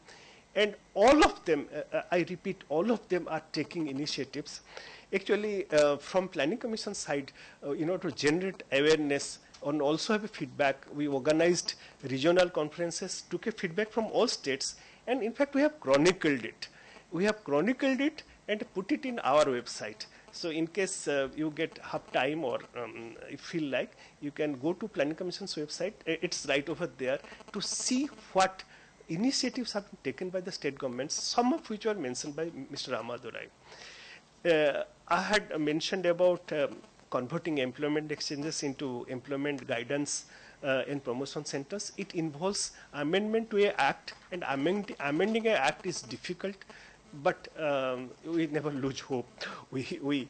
And all of them, I repeat, all of them are taking initiatives. Actually, from planning commission side, to generate awareness and also have a feedback, we organized regional conferences, took a feedback from all states, and in fact we have chronicled it. We have chronicled it and put it in our website. So in case you have time or you feel like, you can go to planning commission's website. It's right over there to see what initiatives have been taken by the state governments, some of which were mentioned by Mr. Ramadurai. I had mentioned about converting employment exchanges into employment guidance and promotion centers. It involves amendment to an act, and amending an act is difficult, but we never lose hope. We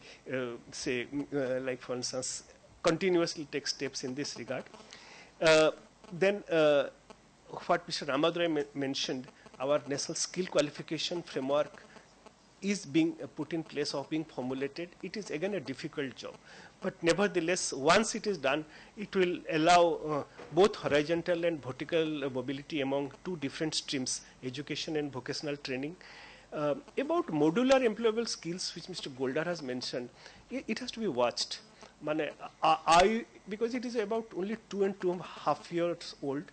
say, like for instance, continuously take steps in this regard. Then what Mr. Ramadurai mentioned, our national skill qualification framework is being put in place or being formulated. It is again a difficult job, but nevertheless, once it is done, it will allow both horizontal and vertical mobility among two different streams, education and vocational training. About modular employable skills, which Mr. Goldar has mentioned, it has to be watched. Because it is about only 2 and 2.5 years old,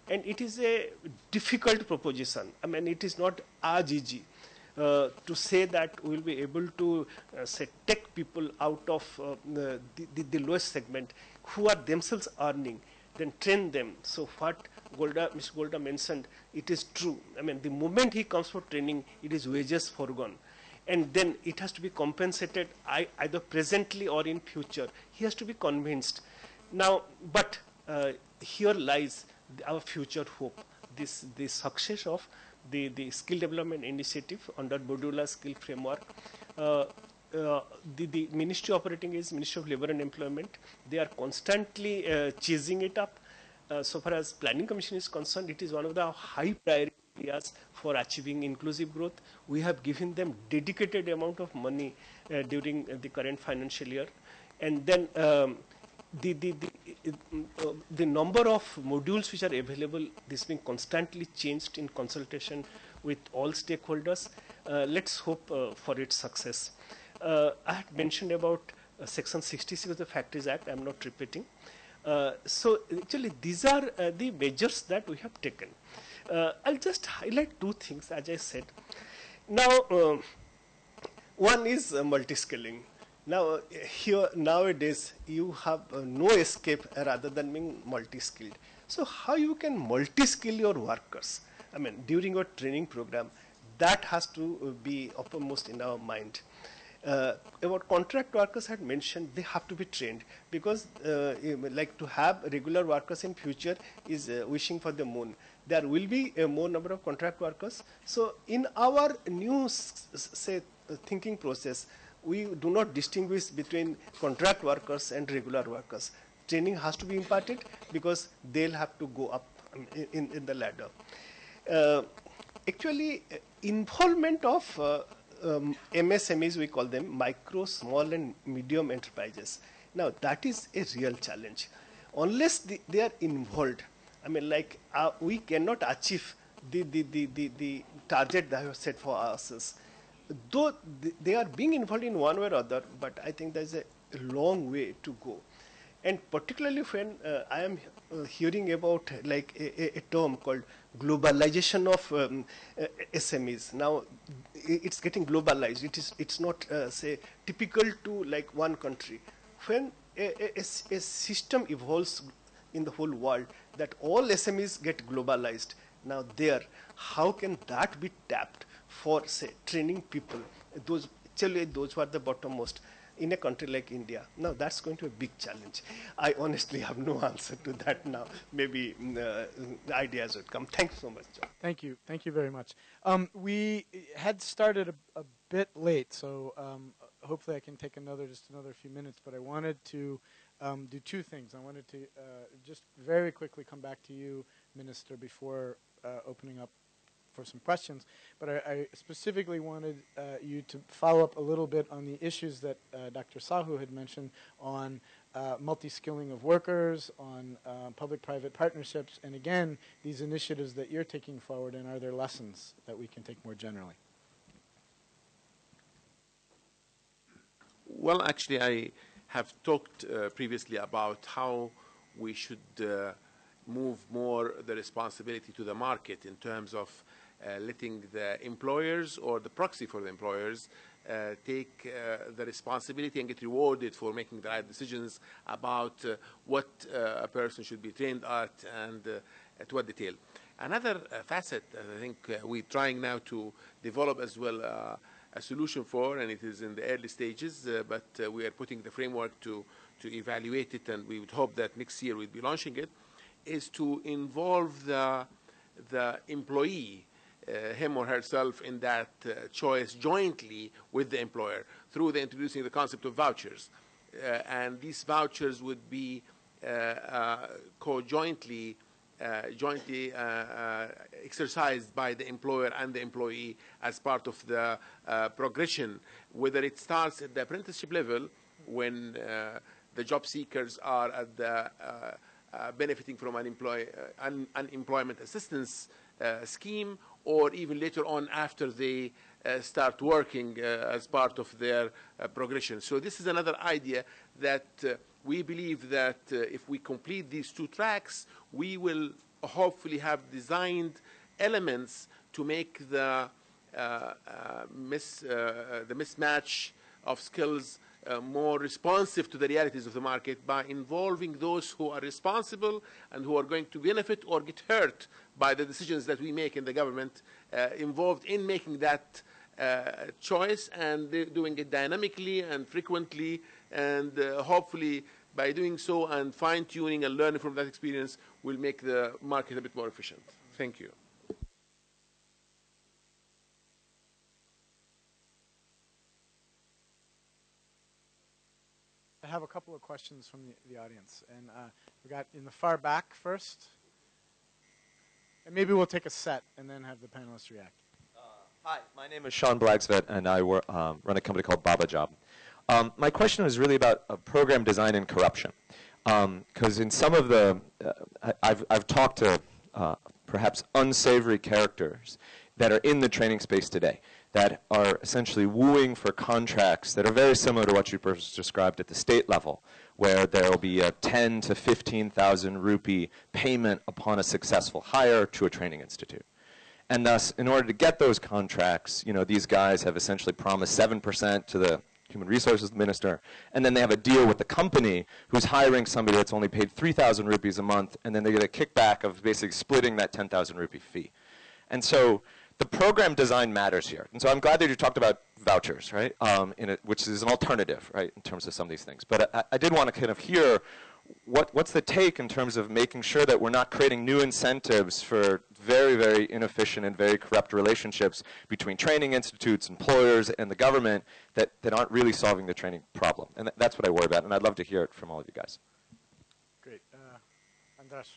and it is a difficult proposition. It is not as easy to say that we will be able to say take people out of the lowest segment who are themselves earning, then train them. So what Mr. Goldar mentioned, it is true. The moment he comes for training, it is wages foregone. And then it has to be compensated either presently or in future. He has to be convinced. Now, but here lies our future hope. The success of the skill development initiative under modular skill framework. The ministry operating is Ministry of Labour and Employment. They are constantly chasing it up. So far as Planning Commission is concerned, it is one of the high priority areas for achieving inclusive growth. We have given them dedicated amount of money during the current financial year. And then the number of modules which are available, this being constantly changed in consultation with all stakeholders. Let's hope for its success. I had mentioned about Section 66 of the Factories Act. I am not repeating. So actually these are the measures that we have taken. I'll just highlight two things, as I said. Now, one is multi-skilling. Now, here nowadays you have no escape rather than being multi-skilled. So how you can multi-skill your workers? During your training program, that has to be uppermost in our mind. About contract workers, I had mentioned they have to be trained, because like to have regular workers in future is wishing for the moon. There will be a more number of contract workers. So in our new say thinking process, we do not distinguish between contract workers and regular workers. Training has to be imparted because they'll have to go up in the ladder. actually involvement of MSMEs, we call them micro, small and medium enterprises. Now that is a real challenge. Unless they are involved, I mean, like we cannot achieve the target that we have set for ourselves. Though they are being involved in one way or other, but I think there's a long way to go. And particularly when I am hearing about like a term called globalization of SMEs. Now it's getting globalized. It's not say typical to like one country. When a system evolves in the whole world, that all SMEs get globalized. Now there, how can that be tapped for say training people? Those actually those who are the bottommost in a country like India. Now that's going to be a big challenge. I honestly have no answer to that now. Maybe ideas would come. Thanks so much, John. Thank you very much. We had started a bit late, so hopefully I can take just another few minutes, but I wanted to do two things. I wanted to just very quickly come back to you, Minister, before opening up for some questions, but I specifically wanted you to follow up a little bit on the issues that Dr. Sahu had mentioned on multi-skilling of workers, on public-private partnerships, and again, these initiatives that you're taking forward, and are there lessons that we can take more generally? Well, actually, I have talked previously about how we should move more the responsibility to the market in terms of letting the employers or the proxy for the employers take the responsibility and get rewarded for making the right decisions about what a person should be trained at and to what detail. Another facet that I think we're trying now to develop as well a solution for, and it is in the early stages, but we are putting the framework to evaluate it, and we would hope that next year we'll be launching it, is to involve the employee, him or herself, in that choice jointly with the employer through introducing the concept of vouchers. And these vouchers would be jointly exercised by the employer and the employee as part of the progression, whether it starts at the apprenticeship level when the job seekers are at the benefiting from an unemployment assistance scheme, or even later on after they start working as part of their progression. So this is another idea that we believe that if we complete these two tracks, we will hopefully have designed elements to make the mismatch of skills more responsive to the realities of the market by involving those who are responsible and who are going to benefit or get hurt by the decisions that we make in the government, involved in making that choice, and doing it dynamically and frequently, and hopefully by doing so and fine-tuning and learning from that experience will make the market a bit more efficient. Thank you. I have a couple of questions from the audience, and we got in the far back first, and maybe we'll take a set and then have the panelists react. Hi, my name is Sean Blagsvet, and I run a company called Baba Job. My question is really about program design and corruption, because in some of the, I've talked to perhaps unsavory characters that are in the training space today, that are essentially wooing for contracts that are very similar to what you described at the state level, where there will be a 10 to 15,000 rupee payment upon a successful hire to a training institute. And thus, in order to get those contracts, you know, these guys have essentially promised 7% to the human resources minister, and then they have a deal with the company who's hiring somebody that's only paid 3,000 rupees a month, and then they get a kickback of basically splitting that 10,000 rupee fee. And so the program design matters here. And so I'm glad that you talked about vouchers, right, which is an alternative, right, in terms of some of these things. But I did want to kind of hear what's the take in terms of making sure that we're not creating new incentives for very, very inefficient and very corrupt relationships between training institutes, employers, and the government that aren't really solving the training problem. And that's what I worry about, and I'd love to hear it from all of you guys. Great. Andras.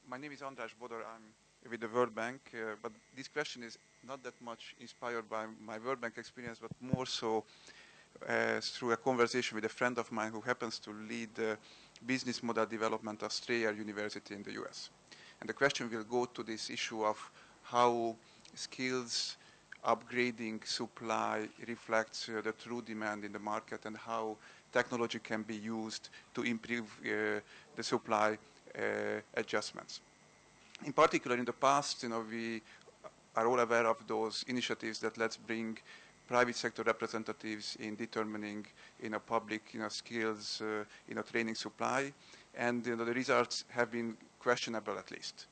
My name is Andras Bodor. I'm with the World Bank, but this question is not that much inspired by my World Bank experience, but more so through a conversation with a friend of mine who happens to lead the business model development of Strayer University in the US. And the question will go to this issue of how skills upgrading supply reflects the true demand in the market, and how technology can be used to improve the supply adjustments. In particular, in the past, we are all aware of those initiatives that let's bring private sector representatives in determining public skills training supply, and the results have been questionable at least.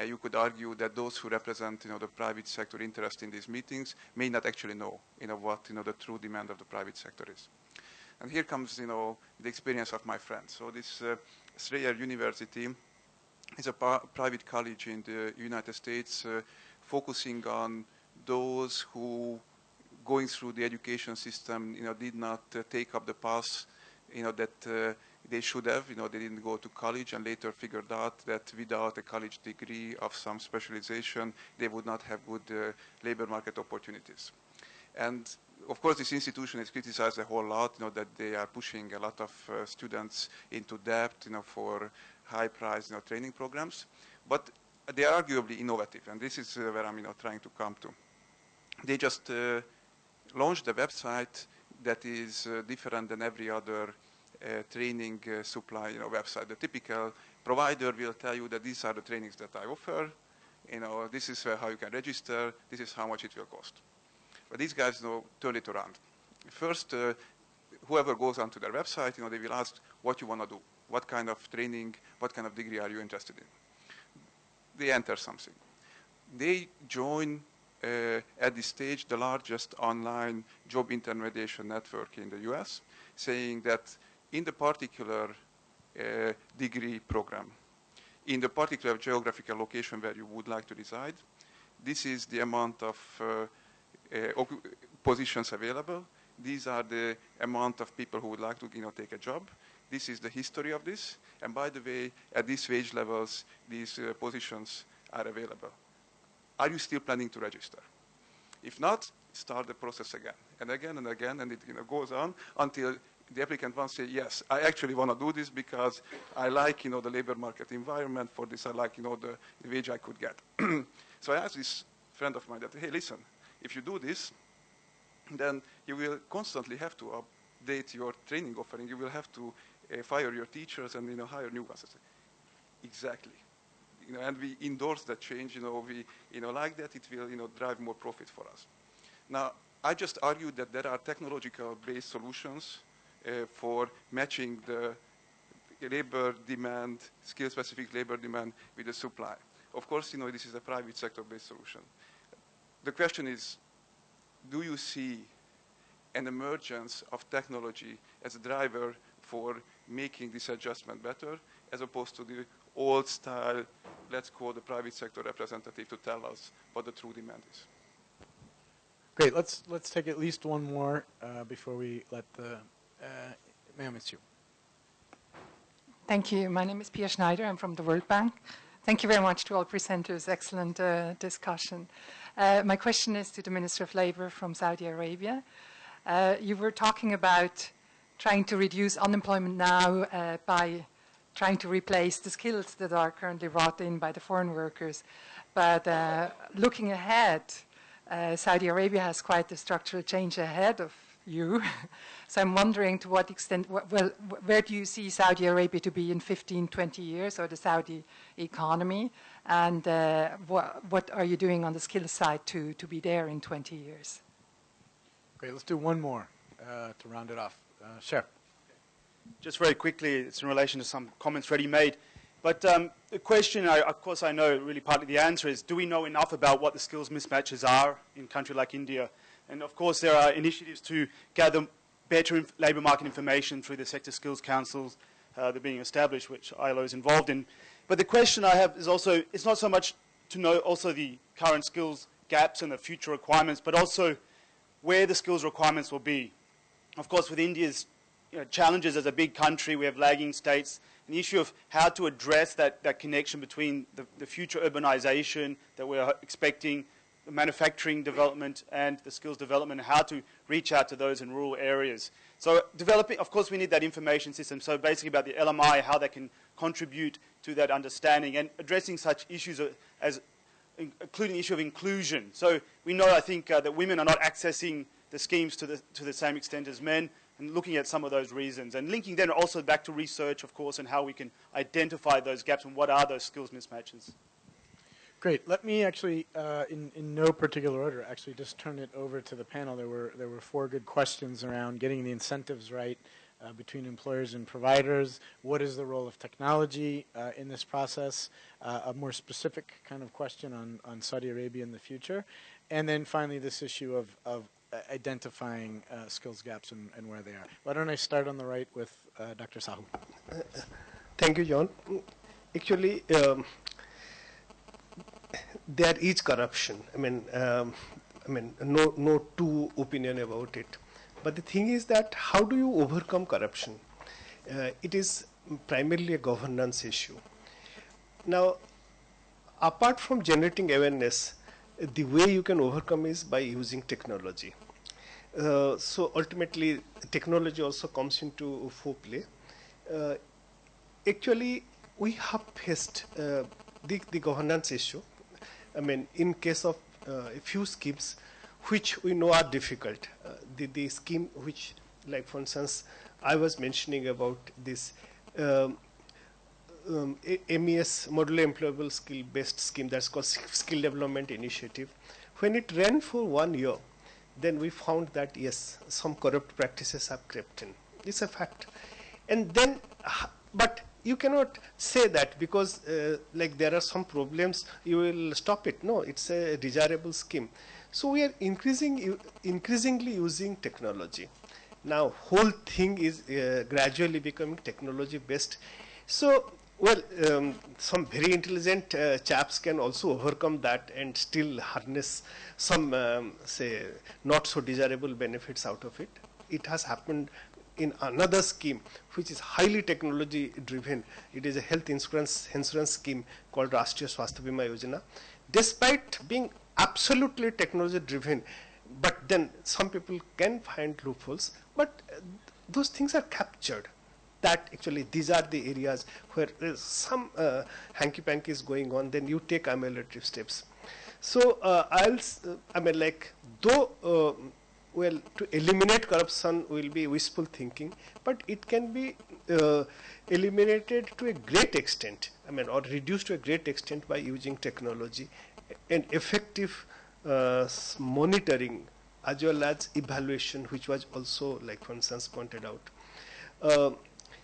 You could argue that those who represent the private sector interest in these meetings may not actually know what the true demand of the private sector is. And here comes the experience of my friend. So this Strayer University is a private college in the United States focusing on those who, going through the education system, did not take up the path that they should have. They didn't go to college, and later figured out that without a college degree of some specialization, they would not have good labor market opportunities. And of course, this institution is criticized a whole lot, that they are pushing a lot of students into debt, for high-priced, training programs. But they are arguably innovative, and this is where I'm, trying to come to. They just launched a website that is different than every other training supply website. The typical provider will tell you that these are the trainings that I offer. This is how you can register. This is how much it will cost. But these guys turn it around. First, whoever goes onto their website, they will ask what you want to do, what kind of training, what kind of degree are you interested in. They enter something. They join at this stage the largest online job intermediation network in the US, saying that in the particular degree program, in the particular geographical location where you would like to reside, this is the amount of positions available. These are the amount of people who would like to take a job. This is the history of this. And by the way, at these wage levels, these positions are available. Are you still planning to register? If not, start the process again and again and again, and it goes on until the applicant wants to say, yes, I actually want to do this because I like the labor market environment. For this, I like the wage I could get. So I asked this friend of mine that, hey, listen, if you do this, then you will constantly have to update your training offering. You will have to fire your teachers and hire new ones. Exactly. And we endorse that change. We like that. It will drive more profit for us. Now, I just argued that there are technological-based solutions for matching the labor demand, skill-specific labor demand with the supply. Of course, this is a private sector-based solution. The question is, do you see an emergence of technology as a driver for making this adjustment better, as opposed to the old style, let's call the private sector representative to tell us what the true demand is? Great. Let's take at least one more before we let the ma'am, it's you. Thank you. My name is Pia Schneider. I'm from the World Bank. Thank you very much to all presenters. Excellent discussion. My question is to the Minister of Labor from Saudi Arabia. You were talking about trying to reduce unemployment now by trying to replace the skills that are currently brought in by the foreign workers. But looking ahead, Saudi Arabia has quite a structural change ahead of you. So I'm wondering to what extent, where do you see Saudi Arabia to be in 15, 20 years, or the Saudi economy? And what are you doing on the skills side to be there in 20 years? Great. Let's do one more to round it off. Shep. Just very quickly, it's in relation to some comments already made. But the question, of course, I know really partly the answer is, do we know enough about what the skills mismatches are in a country like India? And of course, there are initiatives to gather better labour market information through the sector skills councils that are being established, which ILO is involved in. But the question I have is also, it's not so much to know also the current skills gaps and the future requirements, but also where the skills requirements will be. Of course, with India's challenges as a big country, we have lagging states, an issue of how to address that connection between the future urbanization that we're expecting, the manufacturing development and the skills development, and how to reach out to those in rural areas. So developing, of course, we need that information system. So basically about the LMI, how they can contribute to that understanding and addressing such issues as including the issue of inclusion. So we know, I think, that women are not accessing the schemes to the same extent as men, and looking at some of those reasons. And linking then also back to research, of course, and how we can identify those gaps and what are those skills mismatches. Great. Let me actually, in no particular order, actually just turn it over to the panel. There were 4 good questions around getting the incentives right between employers and providers. What is the role of technology in this process? A more specific kind of question on Saudi Arabia in the future. And then finally this issue of identifying skills gaps and where they are. Why don't I start on the right with Dr. Sahu? Thank you, John. Actually, there is corruption. I mean, no two opinion about it. But the thing is that how do you overcome corruption? It is primarily a governance issue. Now, apart from generating awareness, the way you can overcome is by using technology. So ultimately, technology also comes into foreplay. Actually, we have faced the governance issue. I mean, in case of a few schemes which we know are difficult. The scheme which, like for instance, I was mentioning about this MES, Modular Employable Skill-Based Scheme, that's called Skill Development Initiative. When it ran for 1 year, then we found that, yes, some corrupt practices have crept in. It's a fact. And then, but you cannot say that because like there are some problems, you will stop it. No, it's a desirable scheme. So we are increasingly using technology. Now, whole thing is gradually becoming technology based. So, well, some very intelligent chaps can also overcome that and still harness some, say, not so desirable benefits out of it. It has happened in another scheme which is highly technology driven. It is a health insurance scheme called Rashtriya Swasthya Bima Yojana. Despite being absolutely technology driven, but then some people can find loopholes, but those things are captured. That actually these are the areas where some hanky-panky is going on, then you take ameliorative steps. So I mean, like, though well, to eliminate corruption will be wishful thinking, but it can be eliminated to a great extent, I mean, or reduced to a great extent by using technology and effective monitoring as well as evaluation, which was also, like for instance, pointed out.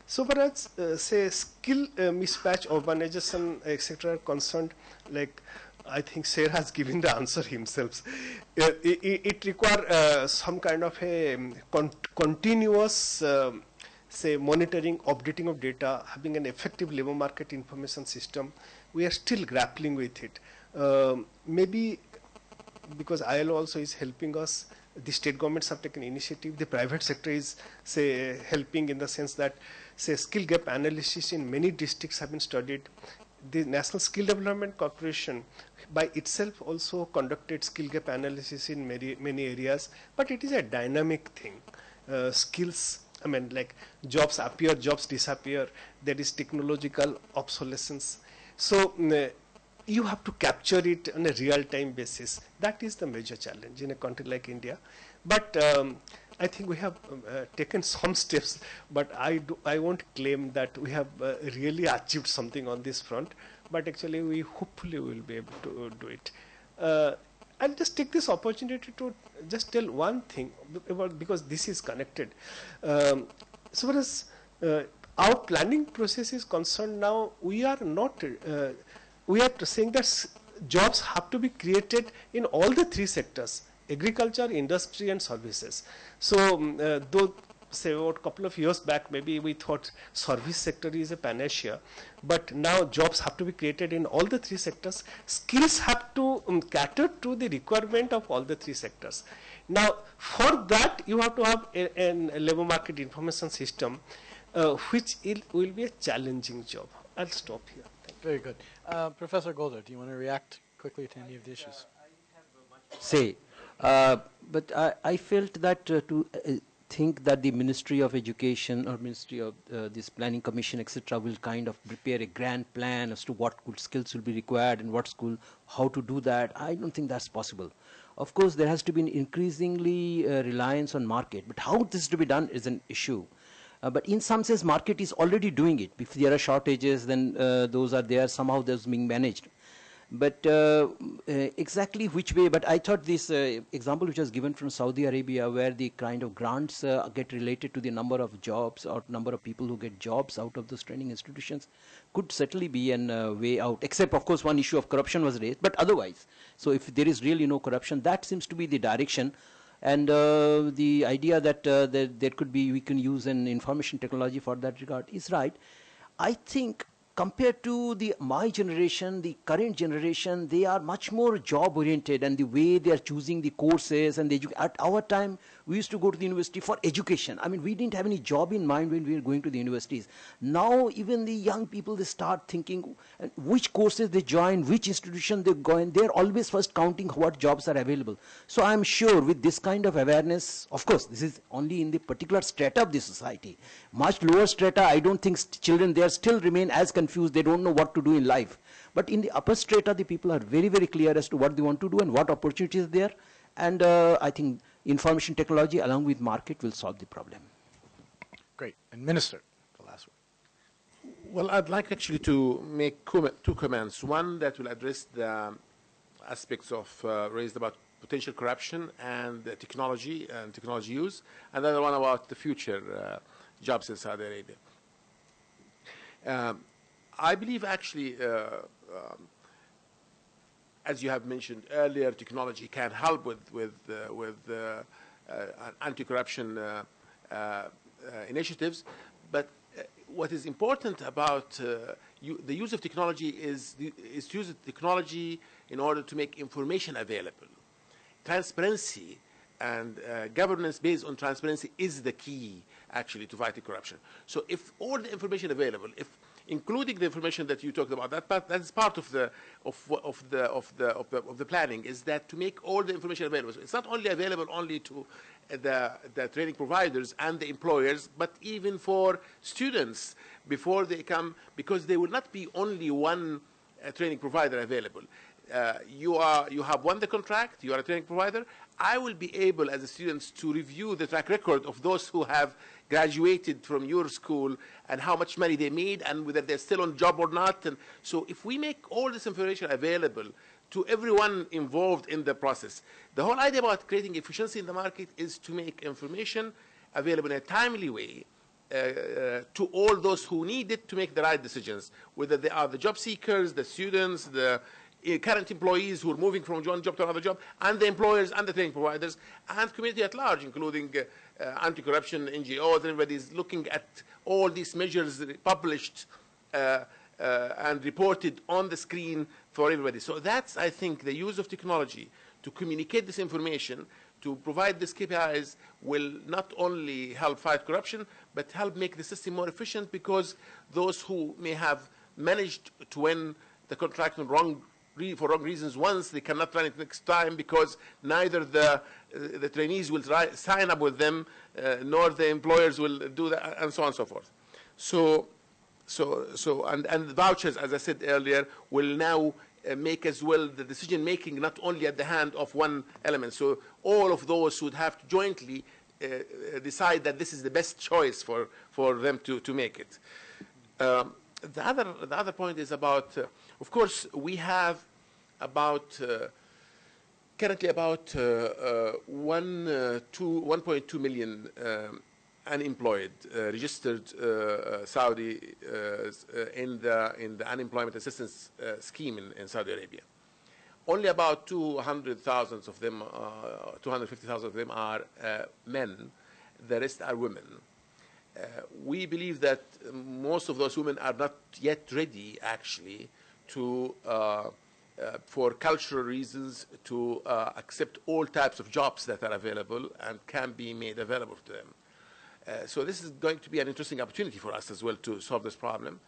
So far as, say, skill mismatch, urbanization, etc. are concerned, like I think Sher has given the answer himself. It requires some kind of a continuous, say, monitoring, updating of data, having an effective labor market information system. We are still grappling with it. Maybe because ILO also is helping us, the state governments have taken initiative, the private sector is, say, helping in the sense that, say, skill gap analysis in many districts have been studied. The National Skill Development Corporation by itself also conducted skill gap analysis in many areas, but it is a dynamic thing. Skills, I mean, like jobs appear, jobs disappear, there is technological obsolescence. So you have to capture it on a real-time basis. That is the major challenge in a country like India. But I think we have taken some steps, but I won't claim that we have really achieved something on this front. But actually, we hopefully will be able to do it. I'll just take this opportunity to just tell one thing about, because this is connected. So far as our planning process is concerned now, we are not. We are saying that jobs have to be created in all the 3 sectors: agriculture, industry, and services. So, though, say, about a couple of years back, maybe we thought service sector is a panacea, but now jobs have to be created in all the 3 sectors. Skills have to cater to the requirement of all the 3 sectors. Now, for that, you have to have a labor market information system which will be a challenging job. I'll stop here. Thank you. Very good. Professor Goldar, do you want to react quickly to any of the issues? Say, but I felt that to think that the Ministry of Education or Ministry of this Planning Commission, etc., will kind of prepare a grand plan as to what good skills will be required and what school, how to do that. I don't think that's possible. Of course, there has to be an increasingly reliance on market, but how this is to be done is an issue. But in some sense, market is already doing it. If there are shortages, then those are there, somehow those being managed. But exactly which way, but I thought this example which was given from Saudi Arabia, where the kind of grants get related to the number of jobs or number of people who get jobs out of those training institutions, could certainly be an way out, except of course one issue of corruption was raised, but otherwise. So if there is really no corruption, that seems to be the direction. And the idea that there could be, we can use an information technology for that regard is right. I think compared to my generation, the current generation, they are much more job oriented, and the way they are choosing the courses and at our time, we used to go to the university for education. I mean, we didn't have any job in mind when we were going to the universities. Now, even the young people, they start thinking which courses they join, which institution they go in. They're always first counting what jobs are available. So I'm sure with this kind of awareness, of course, this is only in the particular strata of the society. Much lower strata, I don't think children there still remain as confused. They don't know what to do in life. But in the upper strata, the people are very, very clear as to what they want to do and what opportunities are there. And I think information technology along with market will solve the problem. Great. And Minister, the last one. Well, I'd like actually to make two comments. One that will address the aspects of raised about potential corruption and technology and technology use, and the other one about the future jobs in Saudi Arabia. I believe actually, as you have mentioned earlier, technology can help with anti-corruption initiatives. But what is important about the use of technology is to use technology in order to make information available. Transparency and governance based on transparency is the key, actually, to fighting corruption. So if all the information available, including the information that you talked about, that is part of the planning, is that to make all the information available. So it's not only available only to the training providers and the employers, but even for students before they come, because there will not be only one training provider available. You have won the contract, you are a training provider. I will be able, as a student, to review the track record of those who have graduated from your school and how much money they made and whether they're still on job or not. And so if we make all this information available to everyone involved in the process, the whole idea about creating efficiency in the market is to make information available in a timely way to all those who need it to make the right decisions, whether they are the job seekers, the students, the current employees who are moving from one job to another job, and the employers and the training providers, and community at large, including anti-corruption NGOs, and everybody is looking at all these measures published and reported on the screen for everybody. So that's, I think, the use of technology to communicate this information, to provide these KPIs will not only help fight corruption, but help make the system more efficient, because those who may have managed to win the contract for wrong reasons once, they cannot run it next time, because neither the trainees will sign up with them, nor the employers will do that, and so on and so forth. And the vouchers, as I said earlier, will now make as well the decision making not only at the hand of one element. So all of those would have to jointly decide that this is the best choice for them to make it. The other point is about, of course, we have currently about 1.2 million unemployed registered Saudi in the unemployment assistance scheme in Saudi Arabia. Only about 200,000 of them, 250,000 of them are men. The rest are women. We believe that most of those women are not yet ready, actually, to for cultural reasons, to accept all types of jobs that are available and can be made available to them. So this is going to be an interesting opportunity for us as well to solve this problem.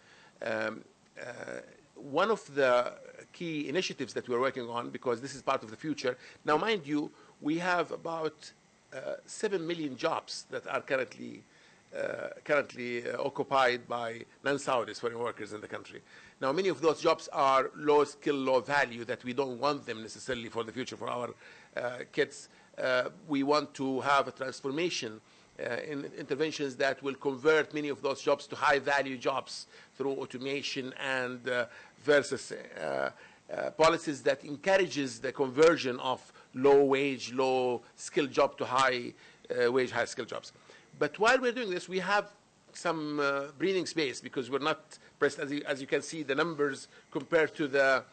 One of the key initiatives that we're working on, because this is part of the future, now mind you, we have about 7 million jobs that are currently occupied by non-Saudis, foreign workers in the country. Now, many of those jobs are low skill, low value, that we don't want them necessarily for the future for our kids. We want to have a transformation in interventions that will convert many of those jobs to high value jobs through automation and versus policies that encourages the conversion of low wage, low skill job to high wage, high skill jobs. But while we're doing this, we have some breathing space, because we're not pressed, as you can see, the numbers compared to the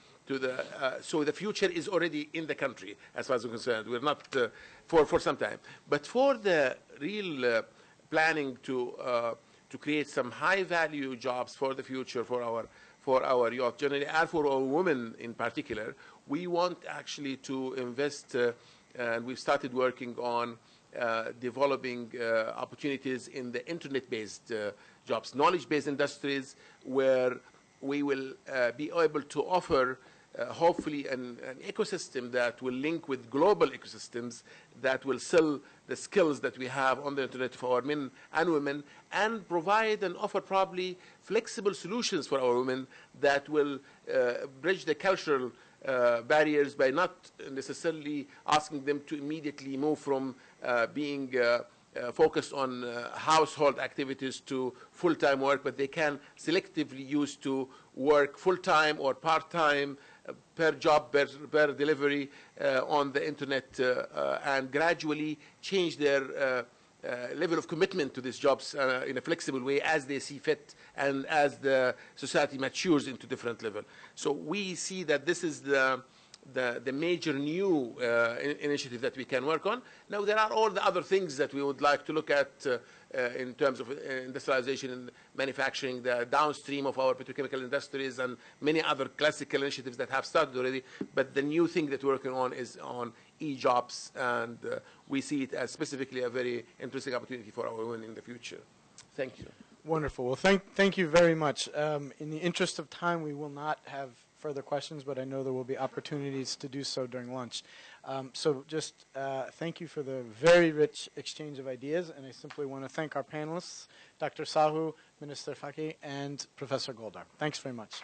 so the future is already in the country as far as we're concerned. We're not for some time, but for the real planning to create some high value jobs for the future for our youth generally and for our women in particular, we want actually to invest, and we've started working on developing opportunities in the internet-based jobs, knowledge-based industries, where we will be able to offer hopefully an ecosystem that will link with global ecosystems that will sell the skills that we have on the internet for our men and women, and provide and offer probably flexible solutions for our women that will bridge the cultural barriers by not necessarily asking them to immediately move from being focused on household activities to full-time work, but they can selectively use to work full-time or part-time per job, per delivery on the internet, and gradually change their level of commitment to these jobs in a flexible way as they see fit and as the society matures into different level. So we see that this is the major new initiative that we can work on. Now, there are all the other things that we would like to look at in terms of industrialization and manufacturing, the downstream of our petrochemical industries, and many other classical initiatives that have started already. But the new thing that we're working on is on e-jobs, and we see it as specifically a very interesting opportunity for our women in the future. Thank you. Wonderful. Well, thank you very much. In the interest of time, we will not have further questions, but I know there will be opportunities to do so during lunch. So just thank you for the very rich exchange of ideas, and I simply want to thank our panelists, Dr. Sahu, Minister Fakeih, and Professor Goldar. Thanks very much.